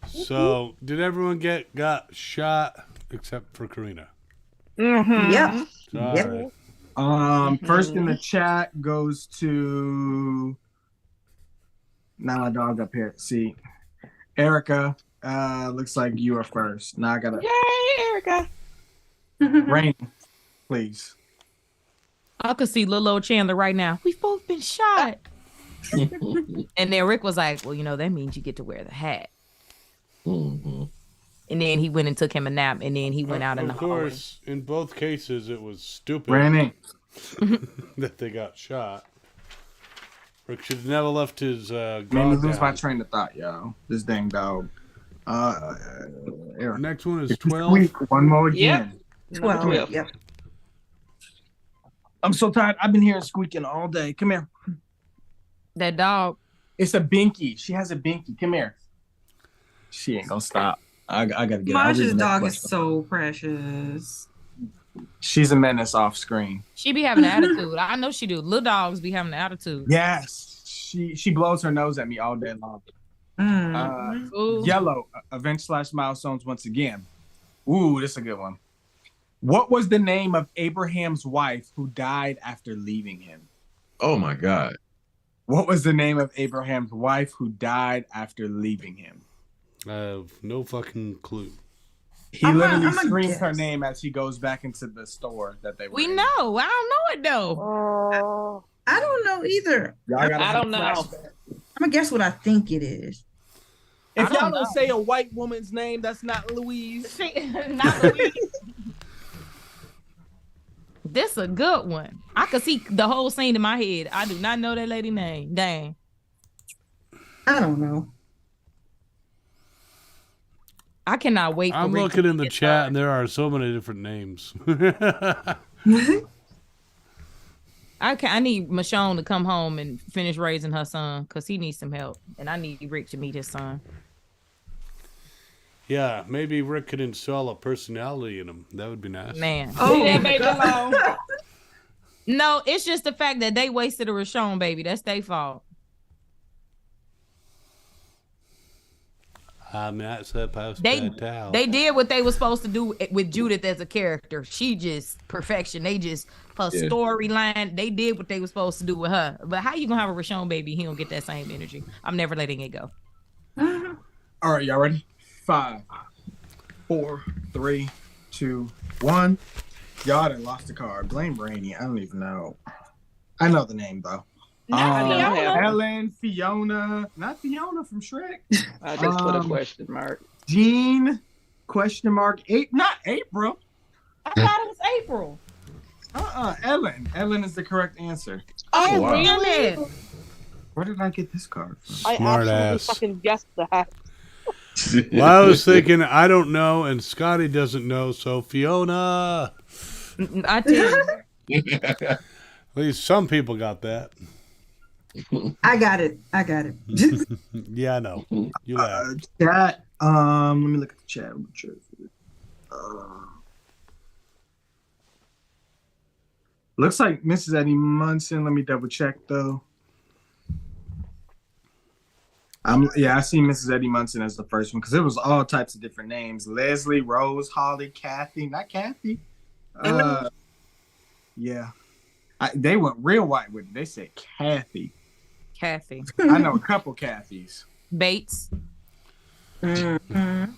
so. Did everyone got shot except for Karina? Yep. All Yep. right. First in the chat goes to. Now my dog up here. See, Erica. Looks like you are first. Now I gotta. Yay, Erica. Rain, please. I could see little old Chandler right now. We've both been shot. And then Rick was like, well, that means you get to wear the hat. Mhm. And then he went and took him a nap, and then he went out in the Of hallway. course, in both cases, it was stupid Rainy. that they got shot. Rick should have never left his Made me guard lose my down. train of thought, yo. This dang dog. Erica. Next one is If you 12. squeak one more again. 12. Yep. I'm so tired. I've been hearing squeaking all day. Come here. That dog. It's a binky. She has a binky. Come here. She ain't gonna stop. I gotta get out. Marsha's dog is so precious. She's a menace off screen. She be having an attitude. I know she do. Little dogs be having an attitude. Yes. She blows her nose at me all day long. Ooh. Yellow, event/milestones once again. Ooh, this is a good one. What was the name of Abraham's wife who died after leaving him? Oh my God. What was the name of Abraham's wife who died after leaving him? I have no fucking clue. He I'm literally a screams her guess. name as he goes back into the store that they were We in. know. I don't know it though. Oh, I don't know either. Y'all gotta I have don't know. flashback. I'm gonna guess what I think it is. If I don't y'all know. don't say a white woman's name, that's not Louise. Not Louise. This a good one. I could see the whole scene in my head. I do not know that lady name. Dang. I don't know. I cannot wait for I'm Rick looking to in the get chat, started. and there are so many different names. I need Machond to come home and finish raising her son because he needs some help. And I need Rick to meet his son. Yeah, maybe Rick could install a personality in him. That would be nice. Man. Oh, Yeah, my baby, God. alone. No, it's just the fact that they wasted a Rashawn baby. That's their fault. I'm not supposed They to tell. they did what they were supposed to do with Judith as a character. She just perfection. They just her Yeah. storyline. They did what they were supposed to do with her. But how you gonna have a Rashawn baby? He don't get that same energy. I'm never letting it go. All right, y'all ready? 5, 4, 3, 2, 1. Y'all done lost the card. Blame Brainy. I don't even know. I know the name though. Not Fiona. Ellen, Fiona, not Fiona from Shrek. I just put a Um, question mark. Jean, question mark, not April. I thought it was April. Ellen. Ellen is the correct answer. Oh, wow. really? Where did I get this card from? I Smart absolutely ass. fucking guessed that. Well, I was thinking, I don't know, and Scotty doesn't know, so Fiona. I tell you. At least some people got that. I got it. Yeah, I know. You laugh. Chat. Let me look at the chat. Looks like Mrs. Eddie Munson. Let me double check though. I see Mrs. Eddie Munson as the first one because it was all types of different names: Leslie, Rose, Holly, Kathy. Not Kathy. Yeah, they went real white with it. They said Kathy. Kathy. I know a couple Kathys. Bates. Mhm.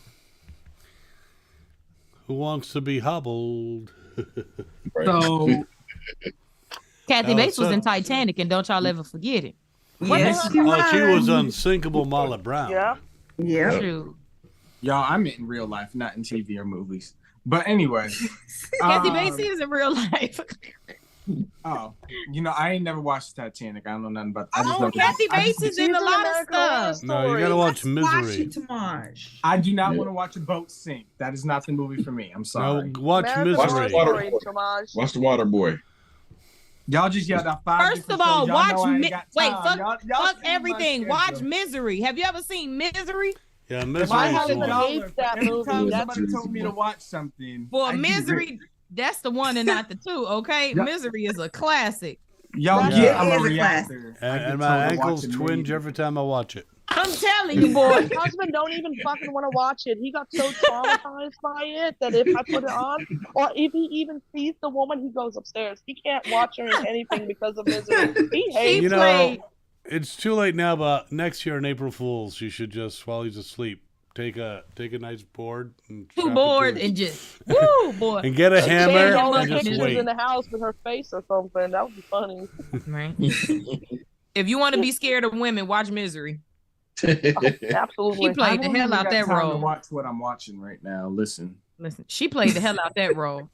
Who wants to be hobbled? So Kathy Oh, Bates was so- in Titanic, and don't y'all ever forget it. Yes, she Oh, she was was. unsinkable Molly Brown. Yeah. Yeah. True. y'all, I meant in real life, not in TV or movies. But anyway, Kathy Bates is in real life. Oh, I ain't never watched Titanic. I don't know nothing about. I just Oh, know Kathy I just- Bates is in a lot of stuff. No, you gotta watch Watch Misery. it, Tomaj. I do not Yeah. want to watch a boat sink. That is not the movie for me. I'm No, sorry. watch American Watch Misery. the water. Story, Tomaj. Watch the Water Boy. Y'all just yelled out 5. First different of all, shows. Y'all watch know I ain't Mi- got wait, time. fuck- Y'all Fuck see my everything. Watch schedule. Misery. Have you ever seen Misery? Yeah, If Misery I is had the a one. hate dollar for that every movie. time That's somebody told me to watch something, For I'd be Misery, rich. that's the one and not the two, okay? Yeah. Misery is a classic. Y'all Yeah. get I'm It a is a reactor. I And, get and told my to watch ankles it twinge maybe. every time I watch it. I'm telling you, boy. My husband don't even fucking want to watch it. He got so traumatized by it that if I put it on, or if he even sees the woman, he goes upstairs. He can't watch her in anything because of Misery. He hates You it. know, it's too late now, but next year on April Fools, you should just, while he's asleep, take a nice board and strap Two it to boards his- and just, woo, boy. and get a hammer Change all the and just pictures wait. in the house with her face or something. That would be funny. Right. If you want to be scared of women, watch Misery. Absolutely. She played the I don't hell even out got that time to role. watch what I'm watching right now. Listen, She played the hell out that role.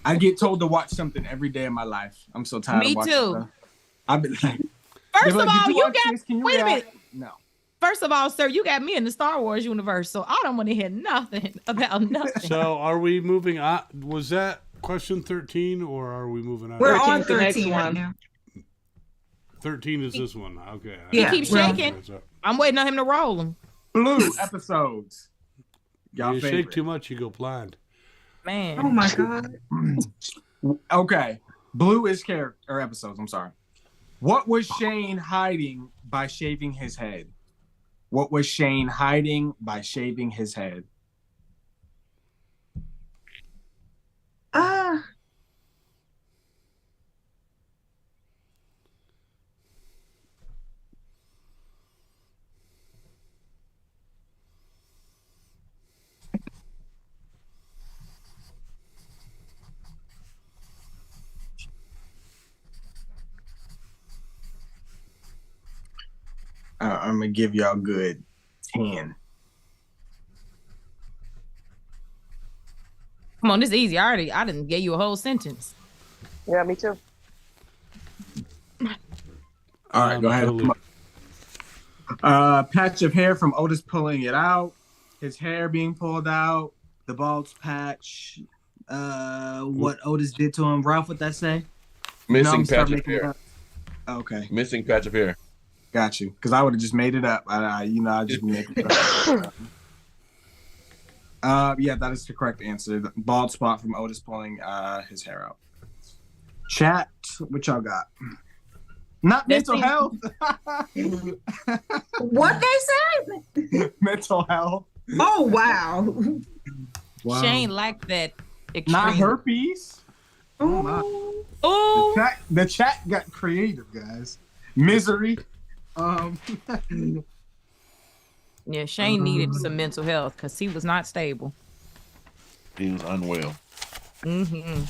I get told to watch something every day of my life. I'm so tired Me of watching too. stuff. I've been like, First they're of like, all, "Did you watch got this? Can you wait a react?" minute. No. First of all, sir, you got me in the Star Wars universe, so I don't want to hear nothing about nothing. So are we moving on? Was that question 13 or are we moving on? We're 13 on is the next 13 right one. now. 13 is this one. Okay. He Yeah, keeps well- shaking. I'm waiting on him to roll them. Blue episodes. Y'all You shake favorite. too much, you go blind. Man. Oh my God. Okay. Blue is character or episodes. I'm sorry. What was Shane hiding by shaving his head? What was Shane hiding by shaving his head? I'm gonna give y'all a good 10. Come on, this is easy. I didn't give you a whole sentence. Yeah, me too. All right, go ahead. Totally. Patch of hair from Otis pulling it out. His hair being pulled out. The bald patch. What Otis did to him. Ralph, what that say? Missing Start patch of making it hair. up. Okay, Missing patch of hair. got you. Because I would have just made it up. I just be making it up. Yeah, that is the correct answer. The bald spot from Otis pulling his hair out. Chat, what y'all got? Not That's mental health. What they say? Mental health. Oh wow. Wow. Shane liked that. Not extreme. herpes. Oh my. Oh, The chat got creative, guys. Misery. yeah. Shane needed some mental health because he was not stable. He was unwell. Mm-hmm.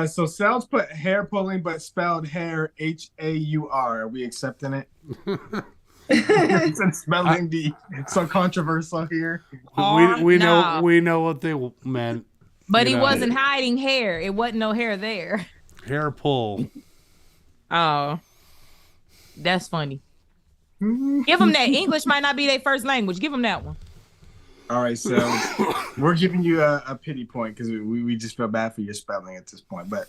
So Cells put hair pulling, but spelled hair Haur. Are we accepting it? Since spelling the so controversial here. We Nah. know what they meant. But You he know. wasn't hiding hair. It wasn't no hair there. Hair pull. Oh, that's funny. Give him that. English might not be their first language. Give him that one. All right, so we're giving you a pity point because we just feel bad for your spelling at this point. But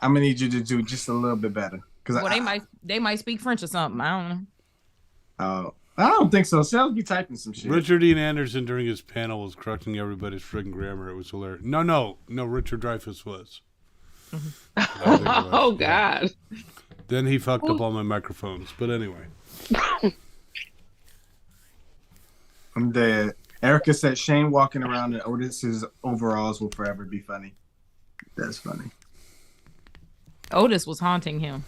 I'm gonna need you to do just a little bit better because Well, they might speak French or something. I don't know. I don't think so. Cells be typing some shit. Richard Dean Anderson during his panel was correcting everybody's friggin' grammar. It was hilarious. No. Richard Dreyfuss was. Oh God. Then he fucked up all my microphones. But anyway. I'm dead. Erica said Shane walking around in Otis's overalls will forever be funny. That's funny. Otis was haunting him.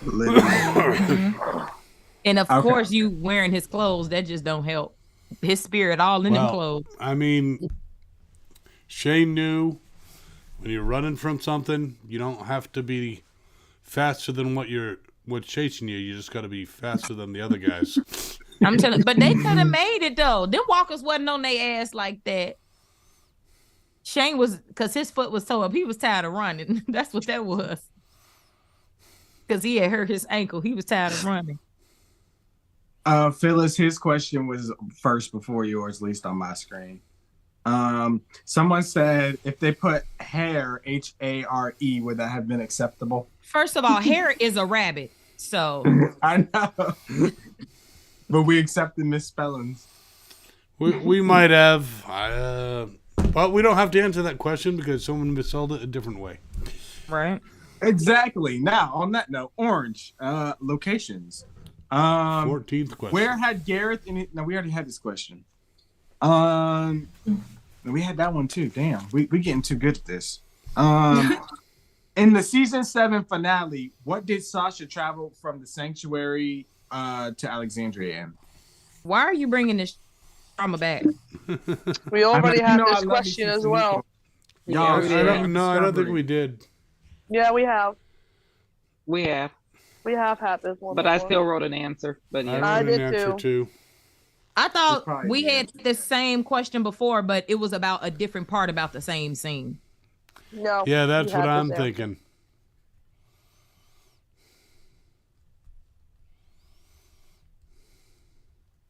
Literally. And of Okay. course, you wearing his clothes, that just don't help. His spirit all in them Well, clothes. I mean, Shane knew when you're running from something, you don't have to be faster than what's chasing you. You just got to be faster than the other guys. I'm telling, but they could have made it though. Them walkers wasn't on their ass like that. Shane was, because his foot was toe up. He was tired of running. That's what that was. Because he had hurt his ankle. He was tired of running. Phyllis, his question was first before yours, at least on my screen. Someone said if they put hair, Hare, would that have been acceptable? First of all, hair is a rabbit. So I know. But we accepted misspellings. We might have, but we don't have to answer that question because someone misspelled it a different way. right. Exactly. Now, on that note, Orange, locations. 14th question. Where had Gareth in it? No, we already had this question. We had that one too. Damn, we getting too good at this. In the season 7 finale, what did Sasha travel from the sanctuary to Alexandria in? Why are you bringing this drama back? We already I have know I this love you question since as the well. intro. Yeah, we did. I don't think we did. Yeah, we have. We have. We have had this one. But I before. still wrote an answer. But yeah. I wrote an did answer too. I thought probably we did. had the same question before, but it was about a different part about the same scene. No. Yeah, that's we what had I'm this thinking.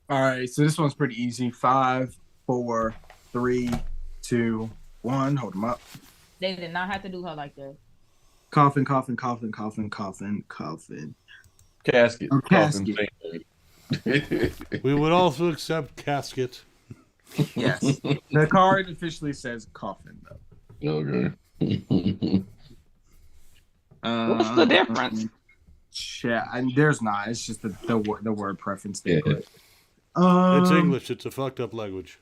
All right, so this one's pretty easy. 5, 4, 3, 2, 1. Hold them up. They did not have to do her like that. Coffin, coffin, coffin, coffin, coffin, coffin. Casket. Oh, casket. We would also accept casket. Yes. The card officially says coffin, though. Okay. What's the difference? Yeah, and there's not. It's just the word preference they Yeah. put. It's English. It's a fucked up language.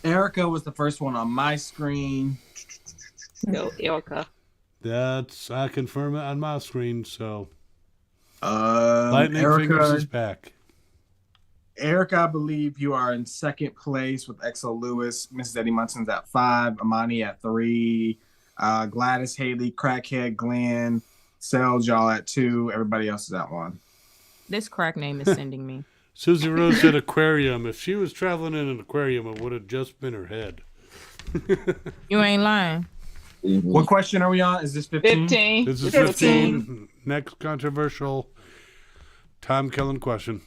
Erica was the first one on my screen. Yo, Ilka. I confirm it on my screen. So Lightning Fingers is back. Erica, I believe you are in second place with Exo Lewis. Mrs. Eddie Munson's at 5. Amani at 3. Gladys, Haley, Crackhead, Glenn, Sells, y'all at 2. Everybody else is at 1. This crack name is sending me. Susie Rose said aquarium. If she was traveling in an aquarium, it would have just been her head. You ain't lying. What question are we on? Is this 15? 15. This is 15. 15. Next controversial time killing question.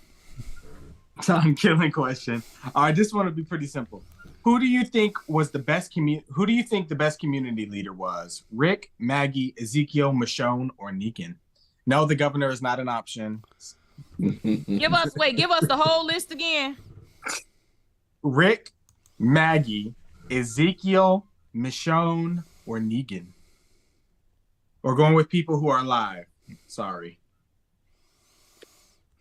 Time killing question. All right, this one will be pretty simple. Who do you think was the best Who do you think the best community leader was? Rick, Maggie, Ezekiel, Machond, or Negan? No, the governor is not an option. Give us the whole list again. Rick, Maggie, Ezekiel, Machond, or Negan? Or going with people who are alive. Sorry.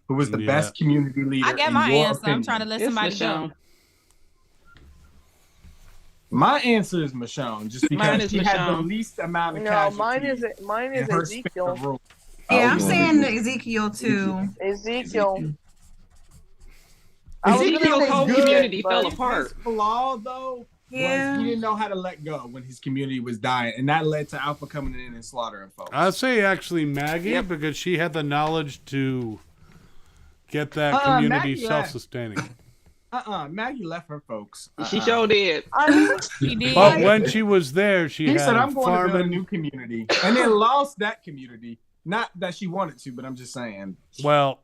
Who was the best community leader? I got in my your answer. opinion? I'm trying to let It's somebody go. Machond. My answer is Machond, just Mine because is she had the Machond. least amount of No, casualties. mine is in her span Ezekiel. of rule. Yeah, I'm was saying going Ezekiel too. Ezekiel. I was gonna Ezekiel's say whole Negan, community but- fell apart. His flaw, though, Yeah. was he didn't know how to let go when his community was dying, and that led to Alpha coming in and slaughtering folks. I'd say actually Maggie Yep. because she had the knowledge to get that Maggie community left. self-sustaining. Maggie left her folks. She sure did. I mean, She did. But when she was there, she He had said, "I'm going to build a farming. new community," and then lost that community. Not that she wanted to, but I'm just saying. Well,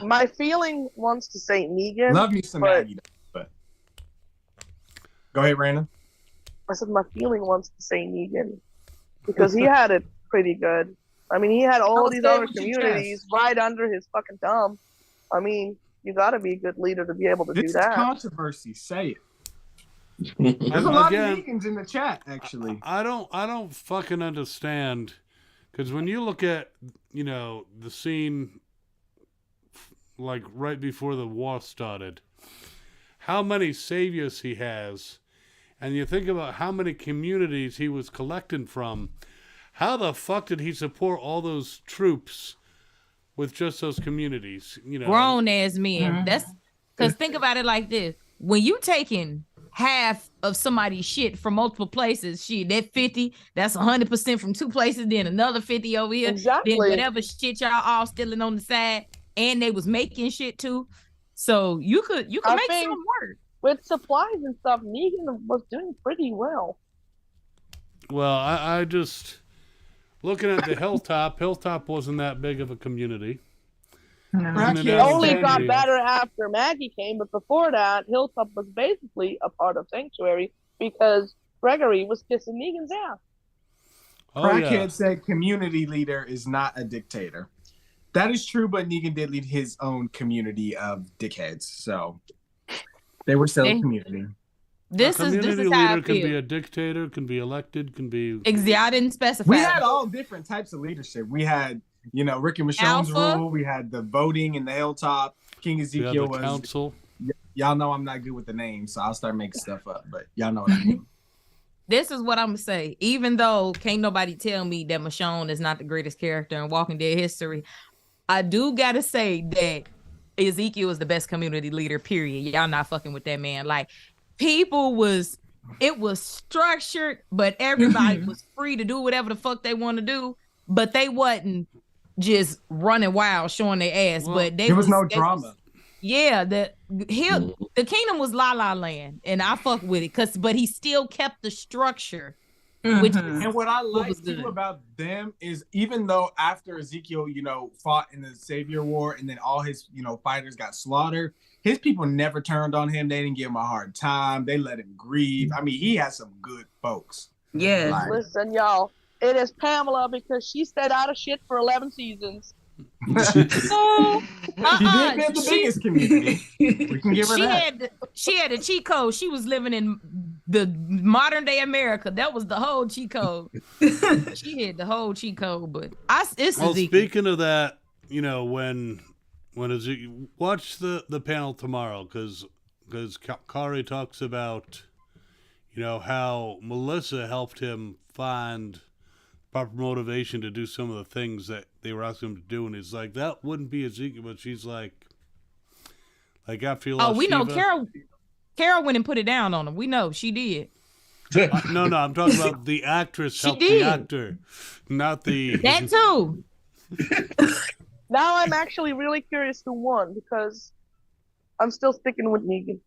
my feeling wants to say Negan. Love me some but- Maggie, but go ahead, Randall. I said my feeling wants to say Negan because he had it pretty good. I mean, he had all Don't these say it other with your communities chest. right under his fucking thumb. I mean, you got to be a good leader to be able to This do is that. controversy. Say it. There's a lot of Negans in the chat, actually. I don't fucking understand because when you look at the scene like right before the war started, how many saviors he has, and you think about how many communities he was collecting from, how the fuck did he support all those troops with just those communities? Grown ass men. That's because think about it like this: when you taking half of somebody's shit from multiple places, shit, that 50, that's 100% from two places, then another 50 over here, Exactly. then whatever shit y'all all stealing on the side, and they was making shit too. So you could I make think- something work. With supplies and stuff, Negan was doing pretty well. Well, I just looking at the Hilltop wasn't that big of a community. Crackhead It It only Sanctuary. got better after Maggie came, but before that, Hilltop was basically a part of Sanctuary because Gregory was kissing Negan's ass. Oh, Crackhead yeah. said community leader is not a dictator. That is true, but Negan did lead his own community of dickheads, so they were still a Hey. community. This A is community how I leader can be feel. a dictator, can be elected, can be. Exactly. I didn't specify. We had all different types of leadership. We had, Rick and Michonne's Alpha. rule. We had the voting in the Hilltop. King We have Ezekiel the was. council. Y'all know I'm not good with the names, so I'll start making stuff up. But y'all know what I mean. This is what I'm gonna say. Even though can't nobody tell me that Machond is not the greatest character in Walking Dead history, I do gotta say that Ezekiel is the best community leader, period. Y'all not fucking with that man. Like, it was structured, but everybody was free to do whatever the fuck they want to do, but they wasn't just running wild showing their ass. Well, but There was no they drama. yeah, the kingdom was La La Land, and I fuck with it but he still kept the structure, which And what I like was too good. about them is even though after Ezekiel, fought in the Savior War and then all his, fighters got slaughtered, his people never turned on him. They didn't give him a hard time. They let him grieve. I mean, he has some good folks. Yeah. Like, Listen, y'all, it is Pamela because she stayed out of shit for 11 seasons. she did build the biggest community. We can give her that. She had a cheat code. She was living in the modern day America. That was the whole cheat code. She had the whole cheat code, but it's Well, Ezekiel. speaking of that, when Ezekiel, watch the panel tomorrow because Kari talks about how Melissa helped him find proper motivation to do some of the things that they were asking him to do, and he's like, that wouldn't be Ezekiel, but she's like after you lost We know Shiva- Carol went and put it down on him. We know she did. No, I'm talking about the actress She helped did. the actor, not the. That too. Now I'm actually really curious who won because I'm still sticking with Negan.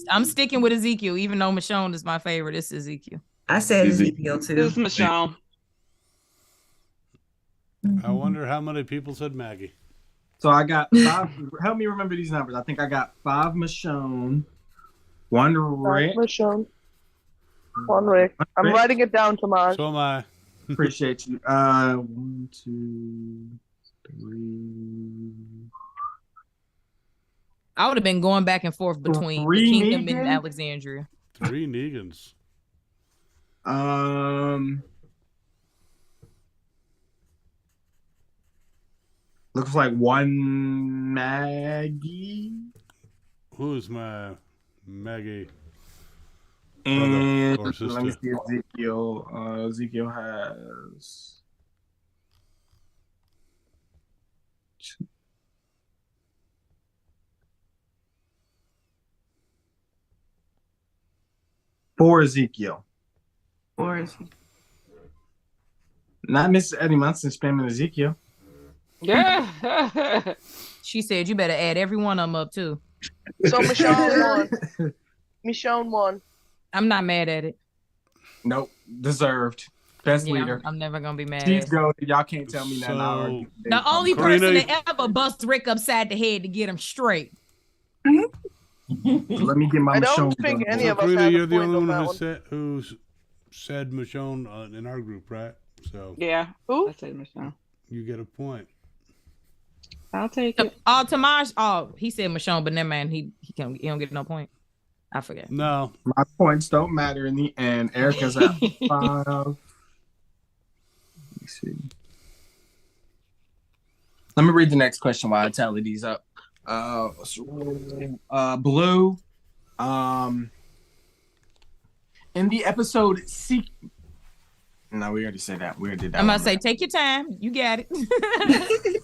I'm sticking with Ezekiel, even though Machond is my favorite. It's Ezekiel. I said Ezekiel. Ezekiel too. This is Michonne. I wonder how many people said Maggie. So I got 5. Help me remember these numbers. I think I got 5 Machond, 1 Rick. Michonne. One Rick. I'm Rick. writing it down, Tomaj. So am I. Appreciate you. 1, 2, 3. I would have been going back and forth between the Kingdom and Negan? Alexandria. 3 Negans. Looks like 1 Maggie. Who's my Maggie? And or sister. let me see Ezekiel. Ezekiel has 4 Ezekiel. Or is he? Not Miss Eddie Munson spamming Ezekiel. Yeah. She said you better add every one of them up too. So Michonne won. Michonne won. I'm not mad at it. Nope. Deserved. Best Yeah, leader. I'm never gonna be mad. She's At it. go. Y'all can't tell me nothing. So- I'll argue. The only Karina- person that ever bust Rick upside the head to get him straight. Let me get my I don't Michonne think going. any So, of us Karina, have a you're the point only on one that who one. said Michonne in our group, right? So Yeah. Who? I say Michonne. you get a point. I'll take it. Oh, Tomaj. Oh, he said Machond, but never mind. He don't get no point. I forget. No, My points don't matter in the end. Erica's at 5. Let me see. Let me read the next question while I tally these up. Blue. In the episode No, we already said that. We already did that. I'm one, gonna say, right? take your time. You got it.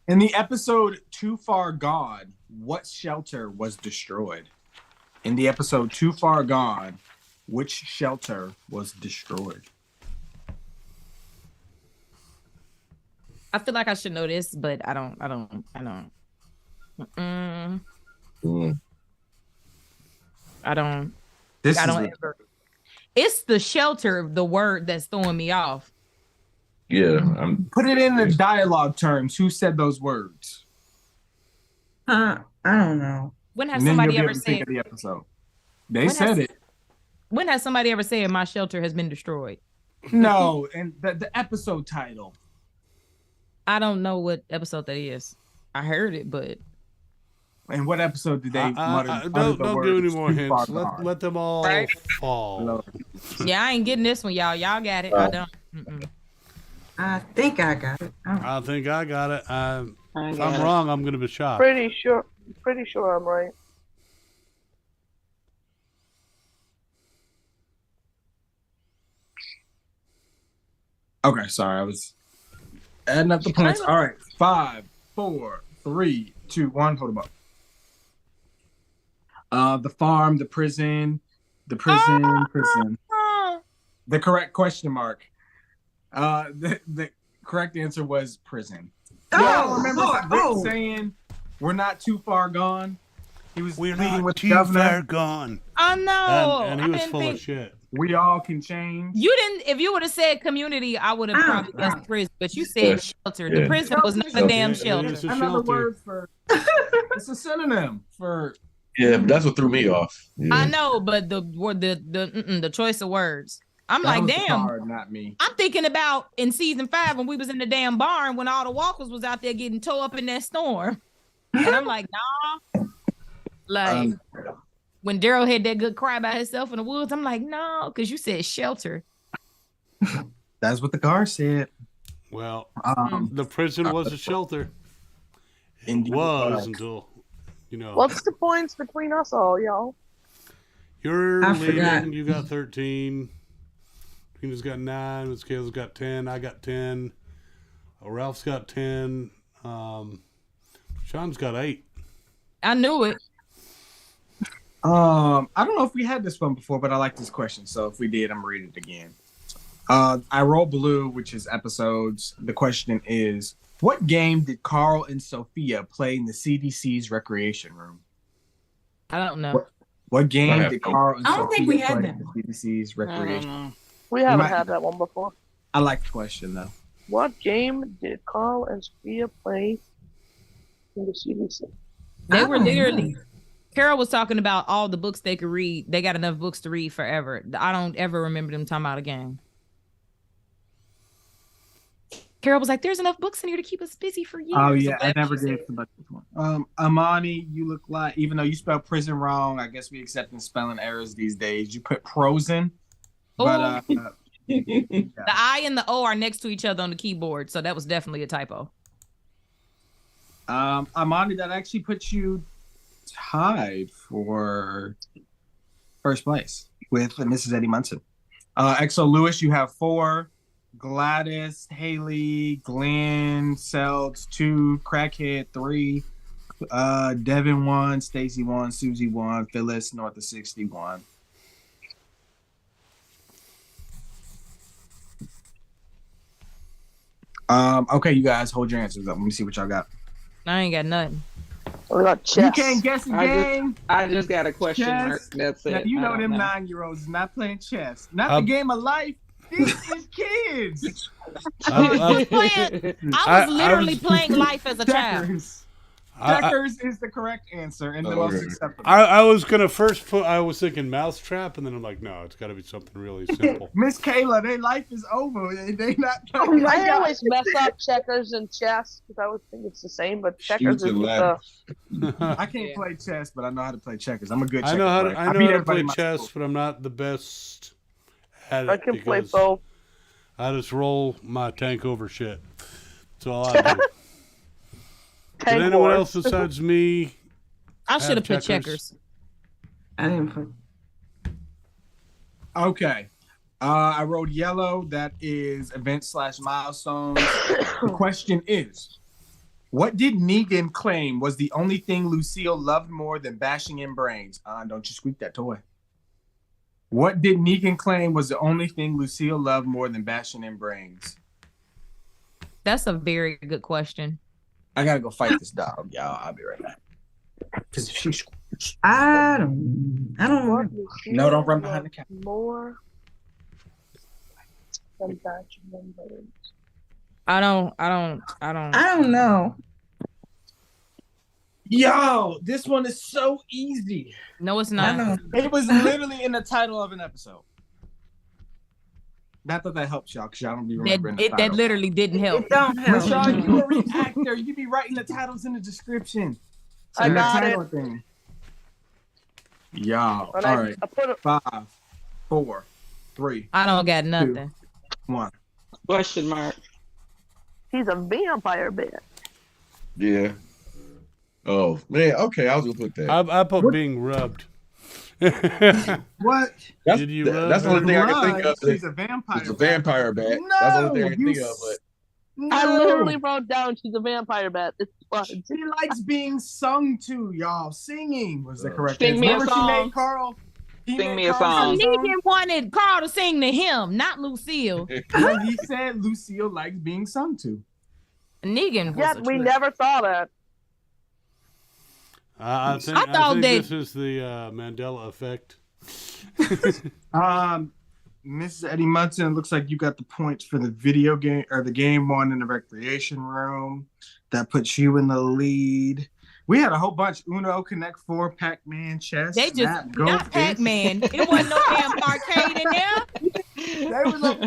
In the episode Too Far Gone, what shelter was destroyed? In the episode Too Far Gone, which shelter was destroyed? I feel like I should know this, but I don't. Mm, I don't. This I is don't ever. It's the shelter, the word that's throwing me off. Yeah, Put it in the dialogue terms. Who said those words? I don't know. When has And then somebody you'll be ever able to think said? of the episode. They When said has- it. When has somebody ever said my shelter has been destroyed? No, and the episode title. I don't know what episode that is. I heard it, but And what episode did they mutter don't the give any words, more "Too hints. far Let, gone"? let them all Right. fall. Lord. yeah, I ain't getting this one, y'all. Y'all got it. I don't. Mm-mm. I think I got it. I don't know. I think I got it. If I I'm got it. wrong, I'm gonna be shocked. Pretty sure I'm right. Okay, sorry, I was adding up the points. All right, 5, 4, 3, 2, 1. Hold them up. The farm, the prison. The correct question mark. The correct answer was prison. Oh, remember Lord, Rick oh. saying we're not too far gone? He was We're pleading not with the too governor. far gone. I know. And he I was didn't full think of shit. We all can change. you didn't. If you would have said community, I would have probably guessed prison. But you said Yes. shelter. The Yeah. prison was not a Shelter. damn Yeah, shelter. it's a Another shelter. word for it's a synonym for Yeah, but that's what threw me off. Yeah. I know, but the word, the choice of words. I'm that like, was the damn. card, not me. I'm thinking about in season 5 when we was in the damn barn when all the walkers was out there getting towed up in that storm, and I'm like, nah. Like when Daryl had that good cry by himself in the woods, I'm like, no, because you said shelter. That's what the car said. Well, Um, the prison was a shelter. It Indeed. was until, What's the points between us all, y'all? you're I leading. forgot. You got 13. Tina's got 9. Miss Kayla's got 10. I got 10. Ralph's got 10. Sean's got 8. I knew it. I don't know if we had this one before, but I like this question. So if we did, I'm gonna read it again. I roll blue, which is episodes. The question is, What game did Carl and Sophia play in the CDC's recreation room? I don't know. What game did Carl and I don't Sophia think we had play that in the one. CDC's I don't recreation? know. We haven't might- had that one before. I like the question though. What game did Carl and Sophia play in the CDC? They I were don't literally. know. Carol was talking about all the books they could read. They got enough books to read forever. I don't ever remember them talking about a game. Carol was like, "There's enough books in here to keep us busy for years." Oh yeah, or I whatever never she gave said. somebody this one. Amani, you look like, even though you spelled prison wrong, I guess we accepting spelling errors these days. You put prosen, but The I and the O are next to each other on the keyboard, so that was definitely a typo. Amani, that actually puts you tied for first place with Mrs. Eddie Munson. Exo Lewis, you have 4. Gladys, Haley, Glenn, Selds 2, Crackhead 3, Devin 1, Stacy 1, Susie 1, Phyllis north of 61. Okay, you guys hold your answers up. Let me see what y'all got. I ain't got nothing. We got chess. You can't guess a game. I just got a question mark. Chess. That's Now, it. you I know don't them 9-year-olds is not playing chess. Not the Um, game of life. This is kids. I was playing. I was literally was- playing life as a child. Checkers. I- Checkers is the correct answer and the most Okay. acceptable. I was gonna first put. I was thinking mousetrap, and then I'm like, no, it's got to be something really simple. Miss Kayla, their life is over. They not. I always mess up checkers and chess because I always think it's the same, but checkers Shoots is and just ladders. I can't play chess, but I know how to play checkers. I'm a good. I checker know how player. to. I know beat how to everybody play in my chess, school. but I'm not the best at it. I can play because both. I just roll my tank over shit. That's all I do. Did Tank anyone wars. else besides me? I should have put checkers. checkers. I didn't put. Okay. I wrote yellow. That is event/milestones. The question is, what did Negan claim was the only thing Lucille loved more than bashing in brains? Don't you squeak that toy. What did Negan claim was the only thing Lucille loved more than bashing in brains? That's a very good question. I gotta go fight this dog, y'all. I'll be right back. Because if she I don't. What know. Lucille No, don't run behind the loved camera. More than bashing in brains. I don't. I don't know. Yo, this one is so easy. No, it's I not. know. It was literally in the title of an episode. Not that helps y'all, because y'all don't be remembering the That title. literally didn't help. It don't help. Machond, you a reactor. You be writing the titles in the description. I And the got title it. thing. Y'all. But All I right. put it. 5, 4, 3, I don't got nothing. 1. Question mark. He's a vampire bat. Yeah. Oh man. Okay, I was gonna put that. I put being rubbed. What? That's, Did you that's the only thing I can think of. She's a vampire. It's a vampire bat. That's the only thing I can think of. But I literally wrote down she's a vampire bat. It's fun. She likes being sung to, y'all. Singing was the correct Sing answer. me a Remember she song. made Carl? He Sing made me a Carl song. Negan wanted Carl to sing to him, not Lucille. No, he said Lucille likes being sung to. Negan was Yet a we trip. never saw that. I think, I thought think they- this is the Mandela effect. Mrs. Eddie Munson, looks like you got the points for the video game or the game one in the recreation room. That puts you in the lead. We had a whole bunch: Uno, Connect 4, Pac-Man, chess. They just Snap, not Goldfish. Pac-Man. It wasn't no damn arcade in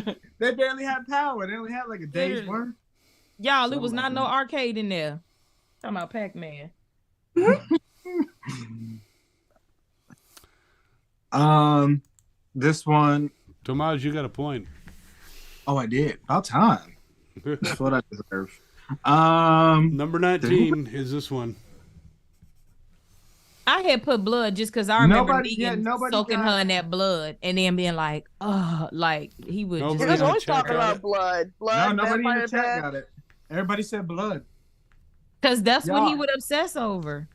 there. They barely had power. They only had like a day's Literally. worth. Y'all, it was not no arcade in there. Talking about Pac-Man. This one, Tomaj, you got a point. oh, I did. About time. That's what I deserve. Number 19 is this one. I had put blood just because I remember Nobody- yeah, Negan nobody soaking got- her in that blood and then being like, oh, like he would Nobody He Yeah, was no, always check talking out. about blood. No, Blood, nobody in vampire the chat bat. got it. Everybody said blood. because that's what he Y'all. would obsess over.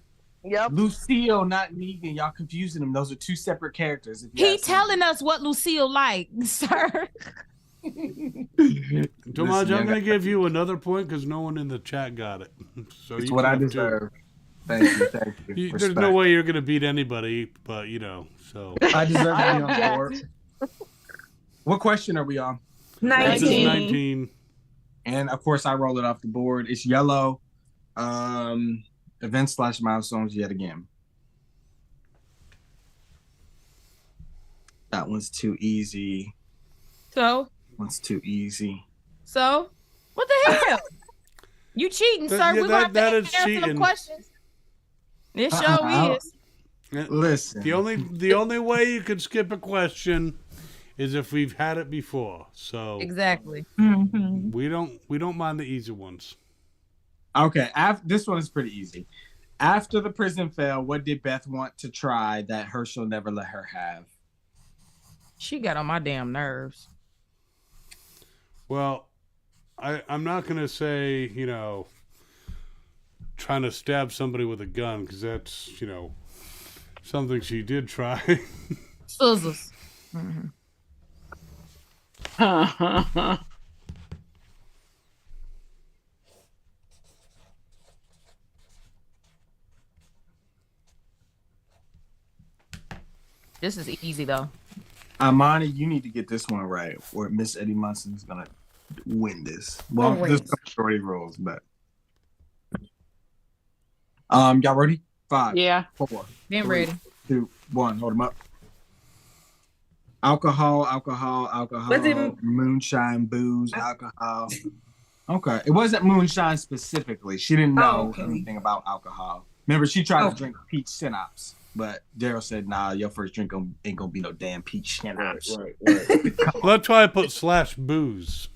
Yep. Lucille, not Negan. Y'all confusing them. Those are two separate characters. If you He ask me. telling us what Lucille like, sir. Tomaj, I'm going to give you another point because no one in the chat got it. So It's you what can I have two. deserve. Thank you. Thank you. There's no way you're going to beat anybody, but so. I deserve to I be on object. board. What question are we on? This is 19. 19. And of course, I roll it off the board. It's yellow. Events/milestones yet again. That one's too easy. So One's too easy. what the hell? You cheating, sir. Yeah, We're gonna have that to is answer cheating. them questions. It sure Uh-uh. is. Listen. The only way you could skip a question is if we've had it before. So Exactly. Mhm. we don't mind the easy ones. Okay, this one is pretty easy. After the prison fail, what did Beth want to try that Herschel never let her have? She got on my damn nerves. Well, I'm not gonna say trying to stab somebody with a gun because that's something she did try. Scissors. This is easy though. Amani, you need to get this one right, or Miss Eddie Munson's gonna win this. Well, Who there's wins? no shorty rules, but y'all ready? 5, Yeah. 4, Been 3, ready. 2, 1. Hold them up. Alcohol, Was it- moonshine, booze, alcohol. Okay, it wasn't moonshine specifically. She didn't know okay. anything about alcohol. Remember, she tried Oh. to drink peach schnapps, but Daryl said, "Nah, your first drink ain't gonna be no damn peach schnapps." Right. Well, that's why I put /booze.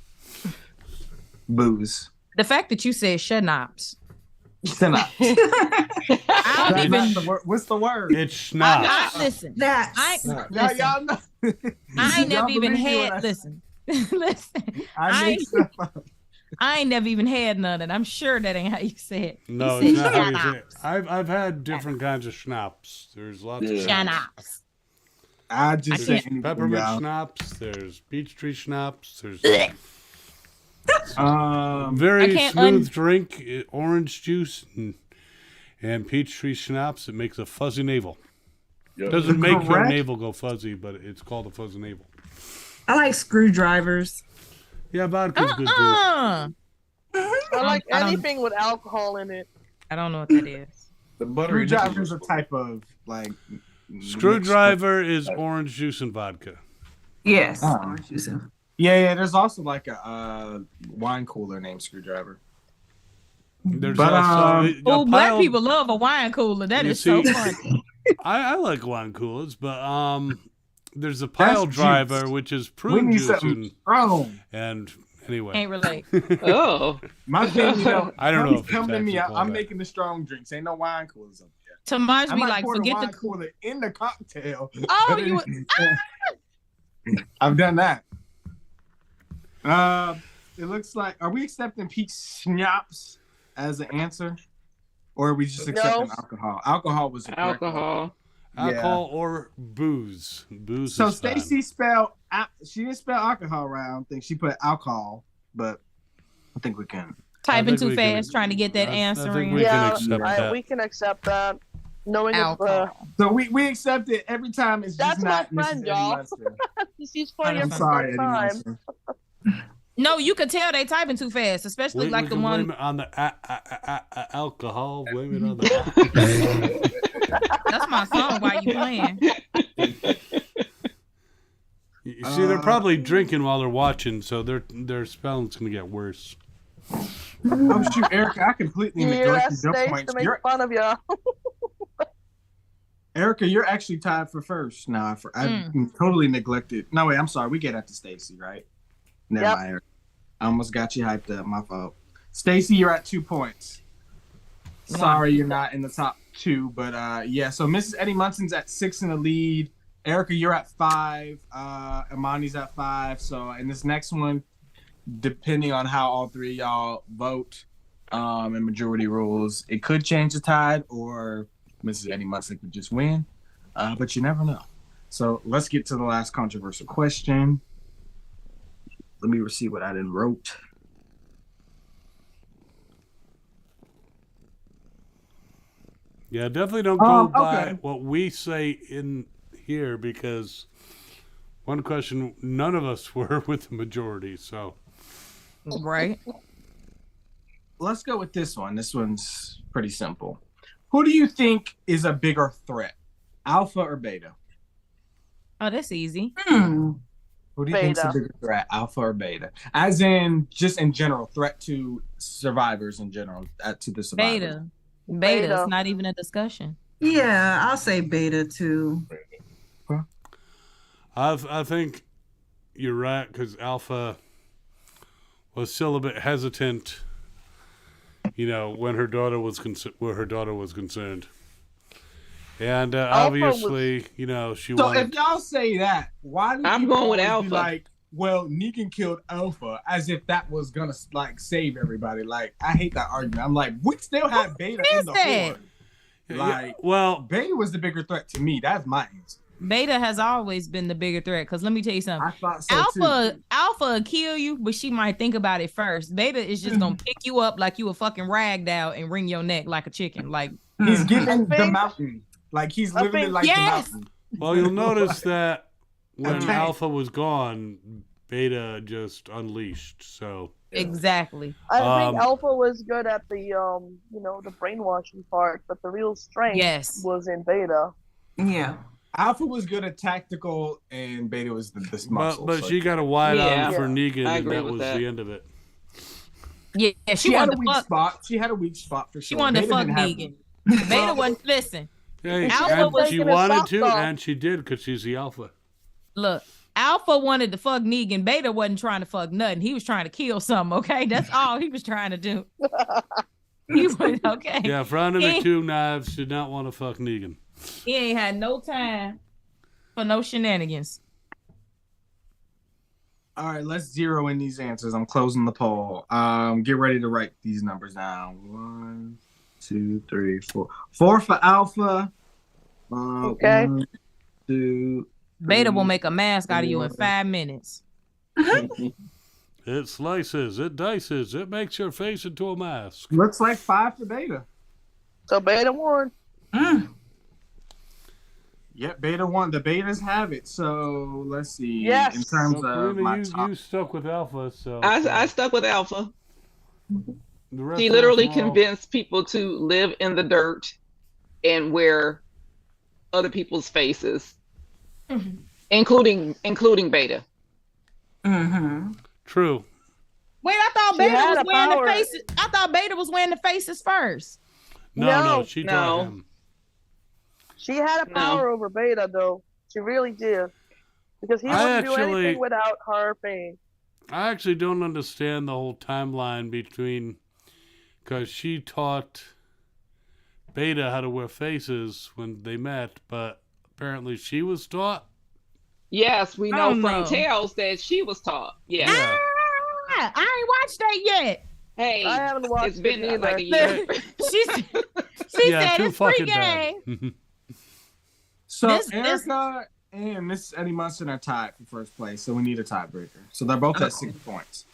Booze. The fact that you said schnapps. Schnapps. I don't even. What's the word? It's schnapps. Listen. That's I Y'all know. I ain't Y'all never even believe me when had. I- Listen. Listen. I make stuff up. I ain't never even had none, and I'm sure that ain't how you say it. No, You it's said not how you say schnapps. it. I've had different kinds of schnapps. There's lots of Yeah. Schnapps. I just say anything, peppermint y'all. schnapps. There's peachtree schnapps. There's I very can't smooth drink, orange juice and peachtree schnapps. It makes a fuzzy navel. Yep. Doesn't make your Correct. navel go fuzzy, but it's called a fuzzy navel. I like screwdrivers. Yeah, vodka's good too. I like I don't- anything with alcohol in it. I don't know what that is. The buttery Screwdriver is a nipples. type of like Screwdriver is orange juice and vodka. Yes. Oh. Orange juice. Yeah. There's also like a wine cooler named screwdriver. There's But, also a Oh, black pile- people love a wine cooler. That You is so see- funny. I like wine coolers, but there's a pile That's driver juice. which is We prune need juice something strong. and anyway. Can't relate. Oh. My thing, I don't know if it's Come to me. actually called I'm that. making the strong drinks. Ain't no wine coolers up there. Tomaj I be might like, pour the forget wine the cooler in the cocktail. Oh, you would- I've done that. It looks like. Are we accepting peach schnapps as an answer, or are we just accepting alcohol? Alcohol was the correct one. Alcohol. Alcohol or booze. Booze So is fine. Stacy spelled. She didn't spell alcohol right. I don't think she put alcohol, but I think we can. typing think too we can- fast, trying to get that I answer think in. we can Yeah, accept that. we can accept that. Knowing Alcohol. So we accept it every time. It's That's just my not Mrs. friend, Eddie y'all. Munson. she's funny I'm every sorry, Eddie time. Munson. No, you can tell they typing too fast, especially We like the can blame one. it on the alcohol. Blame it on the. That's my song. Why you playing? You see, they're probably drinking while they're watching, so their spelling's gonna get worse. Oh shoot, Erica! I completely Yeah, neglected that's your Stace points. to make fun of you. Erica, you're actually tied for first. No, I totally neglected. No, wait, I'm sorry. We get after Stacy, right? Never Yep. mind, Erica. I almost got you hyped up. My fault. Stacy, you're at 2 points. Sorry, you're not in the top 2, but yeah. So Mrs. Eddie Munson's at 6 in the lead. Erica, you're at 5. Imani's at 5. So in this next one, depending on how all three of y'all vote, and majority rules, it could change the tide, or Mrs. Eddie Munson could just win. But you never know. So let's get to the last controversial question. Let me see what I didn't wrote. Yeah, definitely don't go by Okay. what we say in here because one question, none of us were with the majority, so. Right. Let's go with this one. This one's pretty simple. Who do you think is a bigger threat, Alpha or Beta? Oh, that's easy. Who do you think is a Beta. bigger threat, Alpha or Beta? As in, just in general, threat to survivors in general, to the survivors. Beta. Beta. Beta. It's not even a discussion. Yeah, I'll say beta too. I think you're right because Alpha was still a bit hesitant, when her daughter was concerned, and obviously, she So wanted. if y'all say that, why do I'm people going with always be Alpha. like, well, Negan killed Alpha as if that was gonna like save everybody? Like, I hate that argument. I'm like, we still have Beta in is the that? horde. Yeah, Like, well, Beta was the bigger threat to me. That's my answer. Beta has always been the bigger threat. Because let me tell you something. I thought so too. Alpha will kill you, but she might think about it first. Beta is just gonna pick you up like you a fucking rag doll and wring your neck like a chicken. Like He's giving I the think- mountain. Like he's I literally think- like Yes! the mountain. well, you'll notice that when Okay. Alpha was gone, Beta just unleashed. So exactly. I Um, think Alpha was good at the the brainwashing part, but the real strength Yes. was in Beta. Yeah. Alpha was good at tactical, and Beta was the muscle. but so- she got a wide Yeah. arm for Yeah. Negan, I and agree that with was that. the end of it. Yeah, she had wanted a to weak fuck. spot. She had a weak spot for sure. She wanted to Beta fuck didn't have- Negan. Beta wasn't listen. Yeah, Alpha and was she taking a wanted sock to, off. and she did because she's the Alpha. Look, Alpha wanted to fuck Negan. Beta wasn't trying to fuck nothing. He was trying to kill something. Okay, that's all he was trying to do. He was okay. Yeah, Fandom He- and Two Knives did not want to fuck Negan. He ain't had no time for no shenanigans. All right, let's zero in these answers. I'm closing the poll. Get ready to write these numbers down. 1, 2, 3, 4. 4 for Alpha. Okay. 1, 2. Beta will make a mask out of you in 5 minutes. It slices, it dices, it makes your face into a mask. Looks like 5 for Beta. So Beta won. Yep, Beta won. The Betas have it. So let's see. Yes. In terms Well, of Karina, my you top. stuck with Alpha, so I stuck with Alpha. the rest He of literally us were all- convinced people to live in the dirt and wear other people's faces, including Beta. Mm-hmm. True. Wait, I thought She Beta had was a wearing power. the faces. I thought Beta was wearing the faces first. No, she No. taught him. She had a power over Beta, though. She really did. Because he I wouldn't do actually- anything without her paying. I actually don't understand the whole timeline between, because she taught Beta how to wear faces when they met, but apparently she was taught. Yes, we I know don't from know. tales that she was taught. Yeah. Yeah. Ah, I ain't watched that yet. Hey, I haven't watched it's been it like a either. year. She Yeah, said too it's free fucking game. bad. So This- Erica and Miss Eddie Munson are tied for first place, so we need a tiebreaker. So they're both at 6 points.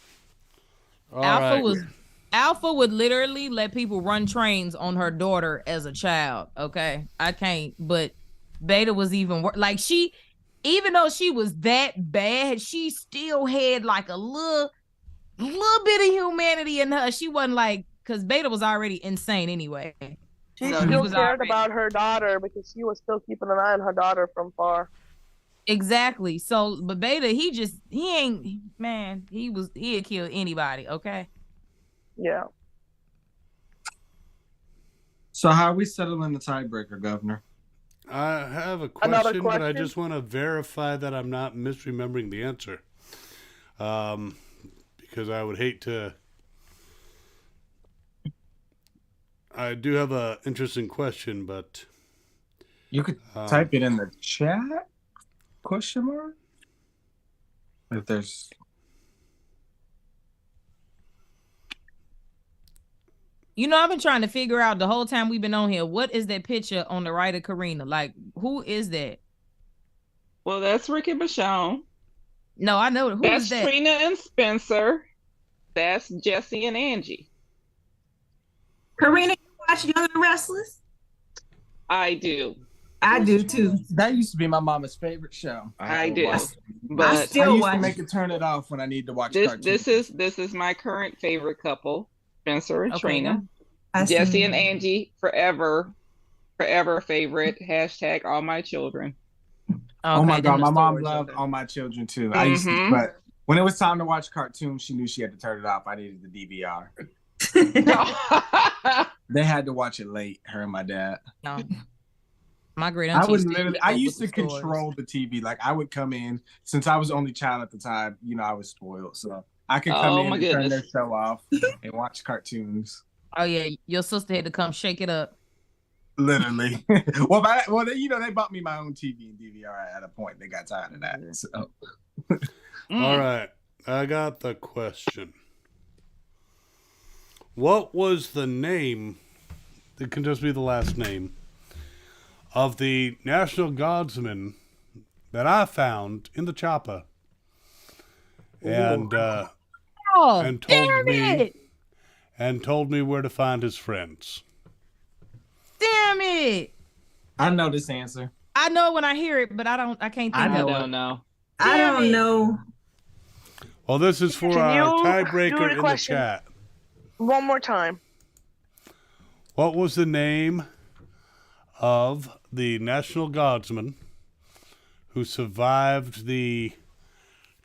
All Alpha right. Alpha would literally let people run trains on her daughter as a child. Okay, I can't. But Beta was even worse. Like even though she was that bad, she still had like a little bit of humanity in her. She wasn't like, because Beta was already insane anyway. She So he still was cared already- about her daughter because she was still keeping an eye on her daughter from far. Exactly. So, but Beta, he ain't, man. He'd kill anybody. Okay. Yeah. So how are we settling the tiebreaker, Governor? I have a Another question, but I question? just want to verify that I'm not misremembering the answer. Because I would hate to. I do have a interesting question, but You could type it in the chat? Question mark? If there's You know, I've been trying to figure out the whole time we've been on here. What is that picture on the right of Karina? Like, who is that? Well, that's Rick and Machond. No, I know. Who That's is that? Trina and Spencer. That's Jesse and Angie. Karina, you watch Young and the Restless? I do. I do too. That used to be my mama's favorite show. I do. I But I still used watch. to make her turn it off when I need to watch this cartoons. this is my current favorite couple, Spencer and Okay, Trina. I Jesse see. and Angie, forever favorite. # all my children. Oh my Okay, god, then my the mom stories, loved okay. all my children too. I used to, Mhm. but when it was time to watch cartoons, she knew she had to turn it off. I needed the DVR. They had to watch it late, her and my dad. No. My great I auntie would used to literally, keep I up used to with the stories. control the TV. Like I would come in, since I was only child at the time, you know, I was spoiled. So I could come Oh, in my and turn their goodness. show off and watch cartoons. Oh yeah, your sister had to come shake it up. Literally. well, they, you know, they bought me my own TV and DVR at a point. They got tired of that. So All right, I got the question. What was the name? It can just be the last name of the National Guardsman that I found in the chopper, and Oh, and told damn me it! and told me where to find his friends. Damn it! I know this answer. I know when I hear it, but I can't think I I of it. don't know. I Damn don't it. know. Well, this is for Can our you do tiebreaker the in the question? chat. One more time. What was the name of the National Guardsman who survived the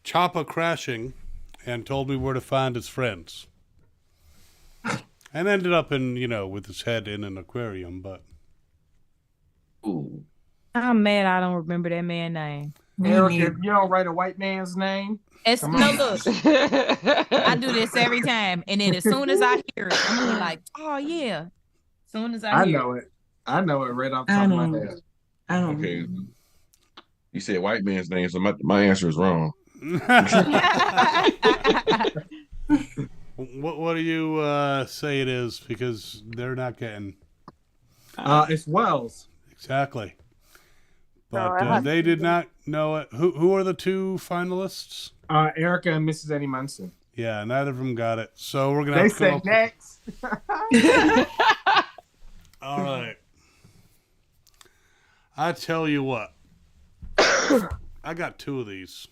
chopper crashing and told me where to find his friends? And ended up in, with his head in an aquarium, but Ooh. I'm mad I don't remember that man's name. Eric, neither. if you don't write a white man's name, Come No, on. look, I do this every time, and then as soon as I hear it, I'm gonna be like, "Oh yeah!" As soon as I I hear know it. I know it right off the I top of my don't. head. I don't. Okay. You said white man's name, so my answer is wrong. what do you say it is? Because they're not getting It's Wells. exactly. No, But I have they did not know it. Who are the two finalists? Erica and Mrs. Eddie Munson. Yeah, neither of them got it. So we're gonna They have to come said up next. All right. I tell you what. I got two of these.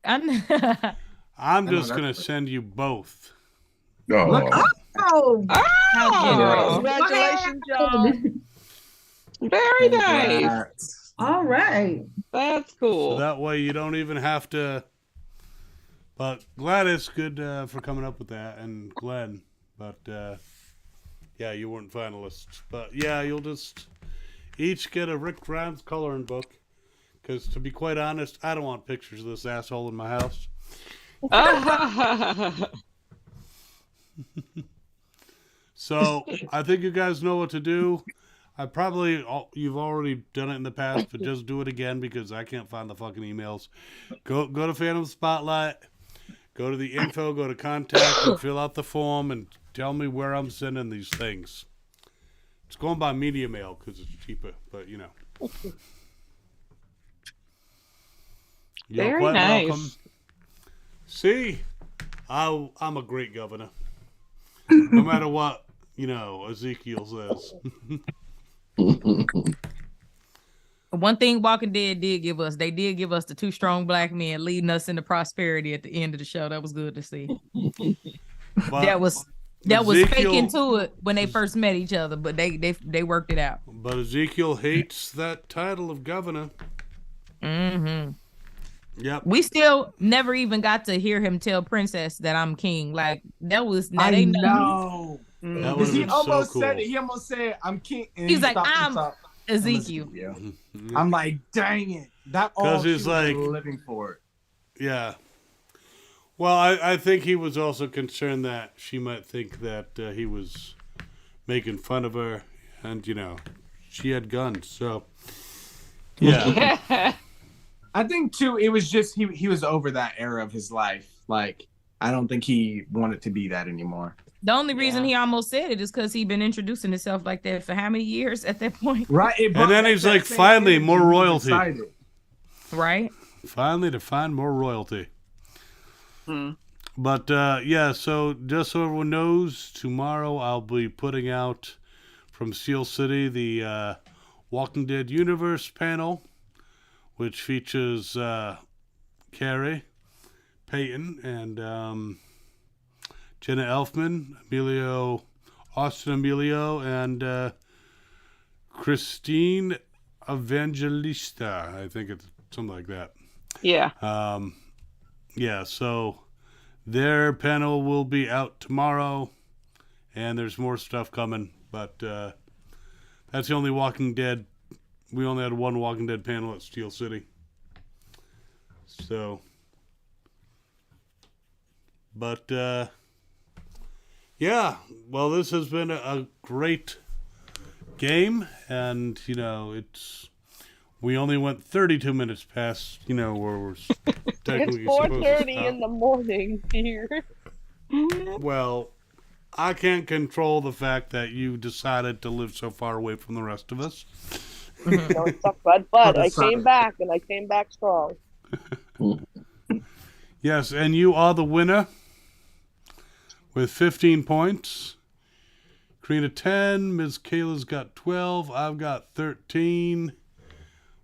I'm know, just that's gonna right. send you both. Oh, Oh, How generous. Congratulations, John. Very nice. Congrats. all right. That's So cool. that way you don't even have to. But Gladys, good for coming up with that, and Glenn. But yeah, you weren't finalists. But yeah, you'll just each get a Rick Grimes coloring book. Because to be quite honest, I don't want pictures of this asshole in my house. So I think you guys know what to do. You've already done it in the past, but just do it again because I can't find the fucking emails. Go to Fandom Spotlight, go to the info, go to contact, and fill out the form and tell me where I'm sending these things. It's going by media mail because it's cheaper, but You're Very quite nice. welcome. See, I'm a great governor. No matter what, Ezekiel says. One thing Walking Dead did give us, they did give us the two strong black men leading us into prosperity at the end of the show. That was good to see. But that was fake Ezekiel- into it when they first met each other, but they worked it out. But Ezekiel hates that title of governor. Mm-hmm. Yep. We still never even got to hear him tell Princess that I'm king. Like that was I they know. That Because would've he been so almost cool. said it. He almost said, "I'm king." And He's he like, stopped "I'm himself. Ezekiel." Yeah. I'm like, dang it. That all 'Cause she he's was like- living for it. Yeah. Well, I think he was also concerned that she might think that he was making fun of her, and she had guns, so yeah. I think too, it was just he was over that era of his life. Like, I don't think he wanted to be that anymore. The only reason he almost said it is because he'd been introducing himself like that for how many years at that point? Right. And then he's like, finally, more royalty. Right? finally to find more royalty. But yeah, so just so everyone knows, tomorrow I'll be putting out from Steel City the Walking Dead Universe panel, which features Carrie, Peyton, and Jenna Elfman, Austin Emilio, and Christine Evangelista. I think it's something like that. Yeah. Yeah, so their panel will be out tomorrow, and there's more stuff coming, but that's the only Walking Dead. We only had one Walking Dead panel at Steel City. So, but yeah, well, this has been a great game, and we only went 32 minutes past, where we're technically It's supposed to 4:30 stop. in the morning here. Well, I can't control the fact that you decided to live so far away from the rest of us. No, it sucks, but I came back, and I came back strong. Yes, and you are the winner with 15 points. Karina 10, Ms. Kayla's got 12, I've got 13.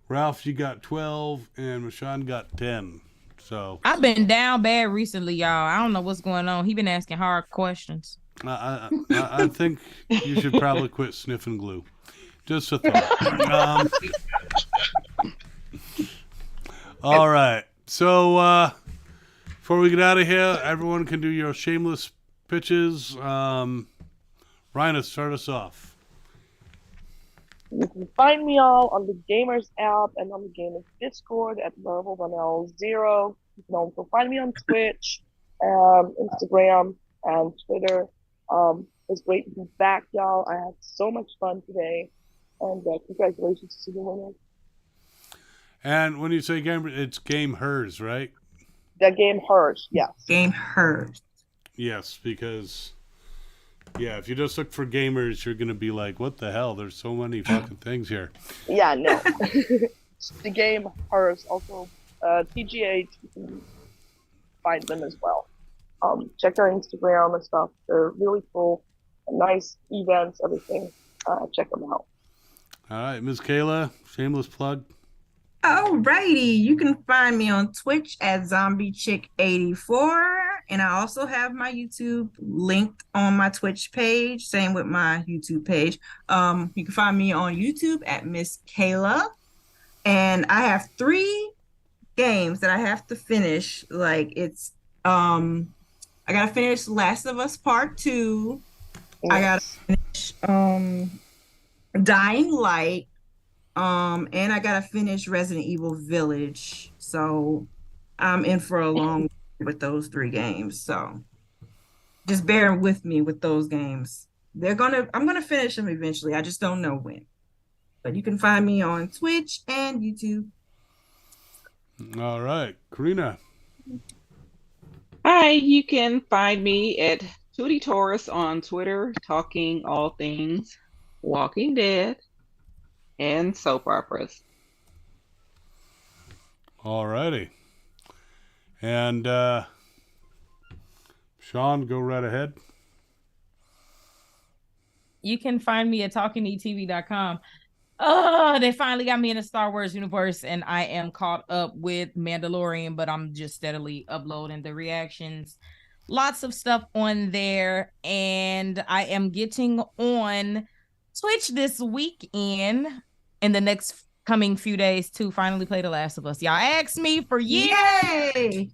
Ralph, you got 12, and Machond got 10. So I've been down bad recently, y'all. I don't know what's going on. He been asking hard questions. I think you should probably quit sniffing glue. Just a thought. All right. So before we get out of here, everyone can do your shameless pitches. Ryan, start us off. You can find me all on the Gamers app and on the Gamers Discord at Randall0. You can also find me on Twitch, Instagram, and Twitter. It's great to be back, y'all. I had so much fun today, and congratulations to the winners. And when you say game, it's Game Hers, right? The game hers, yes. Game hers. Yes, because if you just look for gamers, you're gonna be like, "What the hell? There's so many fucking things here." Yeah, no. The game hers, also TGH, you can find them as well. Check their Instagram and stuff. They're really cool, nice events, everything. Check them out. All right, Ms. Kayla, shameless plug. Alrighty, you can find me on Twitch at ZombieChick84, and I also have my YouTube linked on my Twitch page. Same with my YouTube page. You can find me on YouTube at Miss Kayla, and I have 3 games that I have to finish. Like it's, I gotta finish Last of Us Part 2. Yes. I gotta finish Dying Light. And I gotta finish Resident Evil Village, so I'm in for a long with those 3 games. So just bear with me with those games. I'm gonna finish them eventually. I just don't know when. But you can find me on Twitch and YouTube. All right, Karina. Hi, you can find me at TWD Taurus on Twitter, talking all things Walking Dead and soap operas. All righty. And Sean, go right ahead. You can find me at talkingetv.com. They finally got me in the Star Wars universe, and I am caught up with Mandalorian, but I'm just steadily uploading the reactions. Lots of stuff on there, and I am getting on Twitch this weekend in the next coming few days to finally play The Last of Us. Y'all asked me for years. Yay!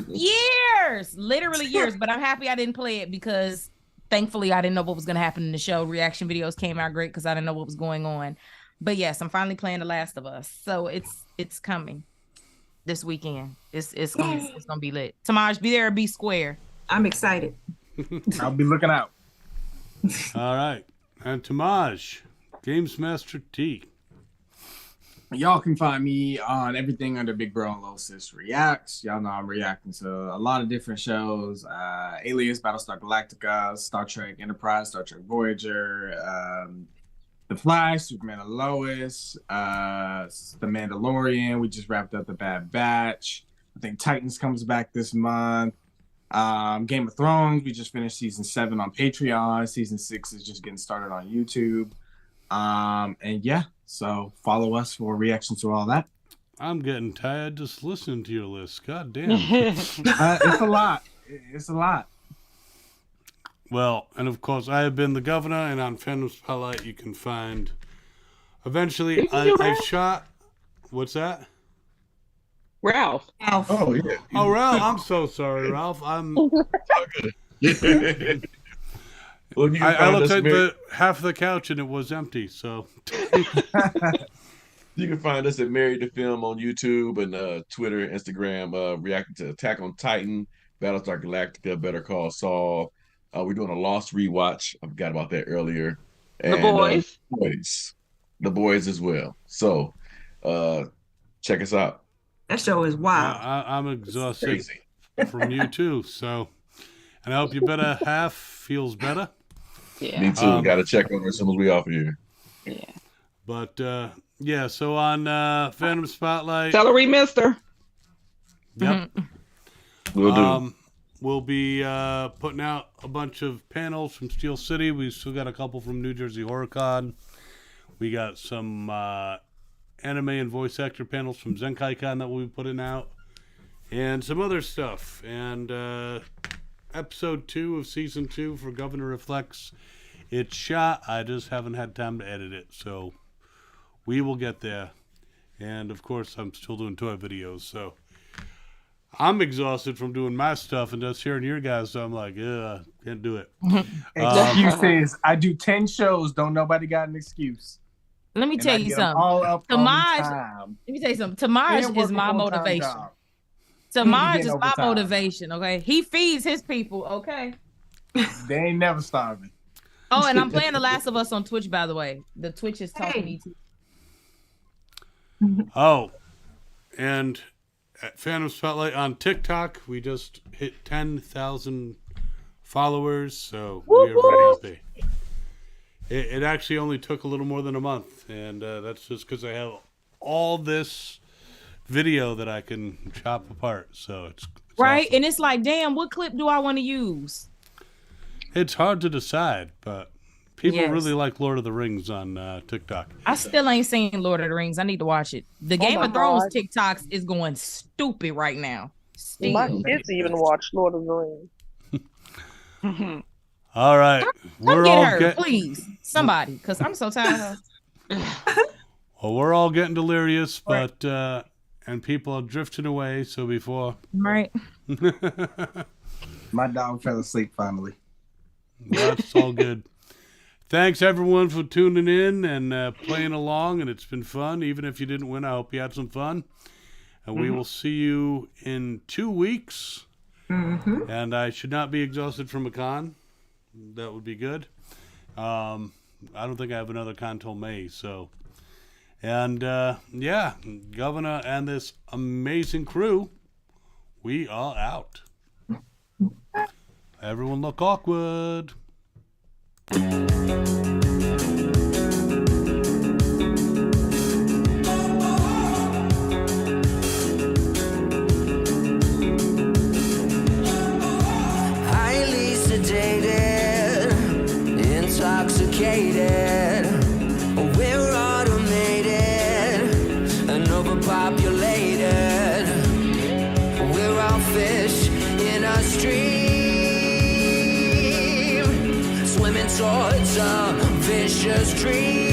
Years, literally years, but I'm happy I didn't play it because thankfully I didn't know what was going to happen in the show. Reaction videos came out great because I didn't know what was going on. But yes, I'm finally playing The Last of Us. So it's coming this weekend. It's gonna be lit. Tomaj, be there or be square. I'm excited. I'll be looking out. All right. And Tomaj, Games Master T. Y'all can find me on everything under Big Bro and Low Sis Reacts. Y'all know I'm reacting to a lot of different shows. Alias, Battlestar Galactica, Star Trek Enterprise, Star Trek Voyager, The Flash, Superman and Lois, The Mandalorian. We just wrapped up The Bad Batch. I think Titans comes back this month. Game of Thrones, we just finished season 7 on Patreon. Season 6 is just getting started on YouTube. And yeah, so follow us for reactions to all that. I'm getting tired just listening to your list. God damn. It's a lot. It's a lot. Well, and of course, I have been the governor, and on Fandom Spotlight, you can find. Eventually, I've shot. What's that? Ralph. Oh yeah. Oh, Ralph. I'm so sorry, Ralph. I'm. Well, you can I find looked us at the half of the couch and it was empty. So You can find us at Married to Film on YouTube and Twitter, Instagram, reacting to Attack on Titan, Battlestar Galactica, Better Call Saul. We're doing a Lost rewatch. I forgot about that earlier. And, The Boys as well. So check us out. That show is wild. I'm exhausted from you too. So, and I hope your better half feels better. Yeah. Me too. Got to check on her as soon as we off here. Yeah. But yeah, so on Fandom Spotlight. Celery Mister. Yep. We'll do. We'll be putting out a bunch of panels from Steel City. We still got a couple from New Jersey HorrorCon. We got some anime and voice actor panels from ZenkaiCon that we'll be putting out. And some other stuff. And episode 2 of season 2 for Governor Reflects. It's shot. I just haven't had time to edit it. So we will get there. And of course, I'm still doing toy videos. So I'm exhausted from doing my stuff and just hearing your guys. So I'm like, yeah, can't do it. Excuses. I do 10 shows. Don't nobody got an excuse. Let me And tell I you get 'em something. all up on Tomaj, time. let me tell you something. Tomaj And is work a my full-time motivation. job. Tomaj getting is my overtime. motivation. Okay, he feeds his people. Okay. They ain't never starving. Oh, and I'm playing The Last of Us on Twitch, by the way. The Twitch is talking to me too. Oh, and at Phantom Spotlight on TikTok, we just hit 10,000 followers, so we are very happy. It actually only took a little more than a month, and that's just because I have all this video that I can chop apart. So it's Right, awesome. and it's like, damn, what clip do I want to use? It's hard to decide, but people Yes. really like Lord of the Rings on TikTok. I still ain't seen Lord of the Rings. I need to watch it. The Game my of Thrones God. TikToks is going stupid right now. Still. My kids even watch Lord of the Rings. All right, Come get her, please. Somebody, because I'm so tired of her. Well, we're all getting delirious, but and people are drifting away. So before, Right. My dog fell asleep finally. that's all good. Thanks everyone for tuning in and playing along, and it's been fun. Even if you didn't win, I hope you had some fun. And we will see you in 2 weeks. And I should not be exhausted from a con. That would be good. I don't think I have another con till May. So, and yeah, Governor and this amazing crew, we are out. Everyone look awkward. Highly sedated, intoxicated. We're automated and overpopulated. We're all fish in a stream, swimming towards a vicious dream.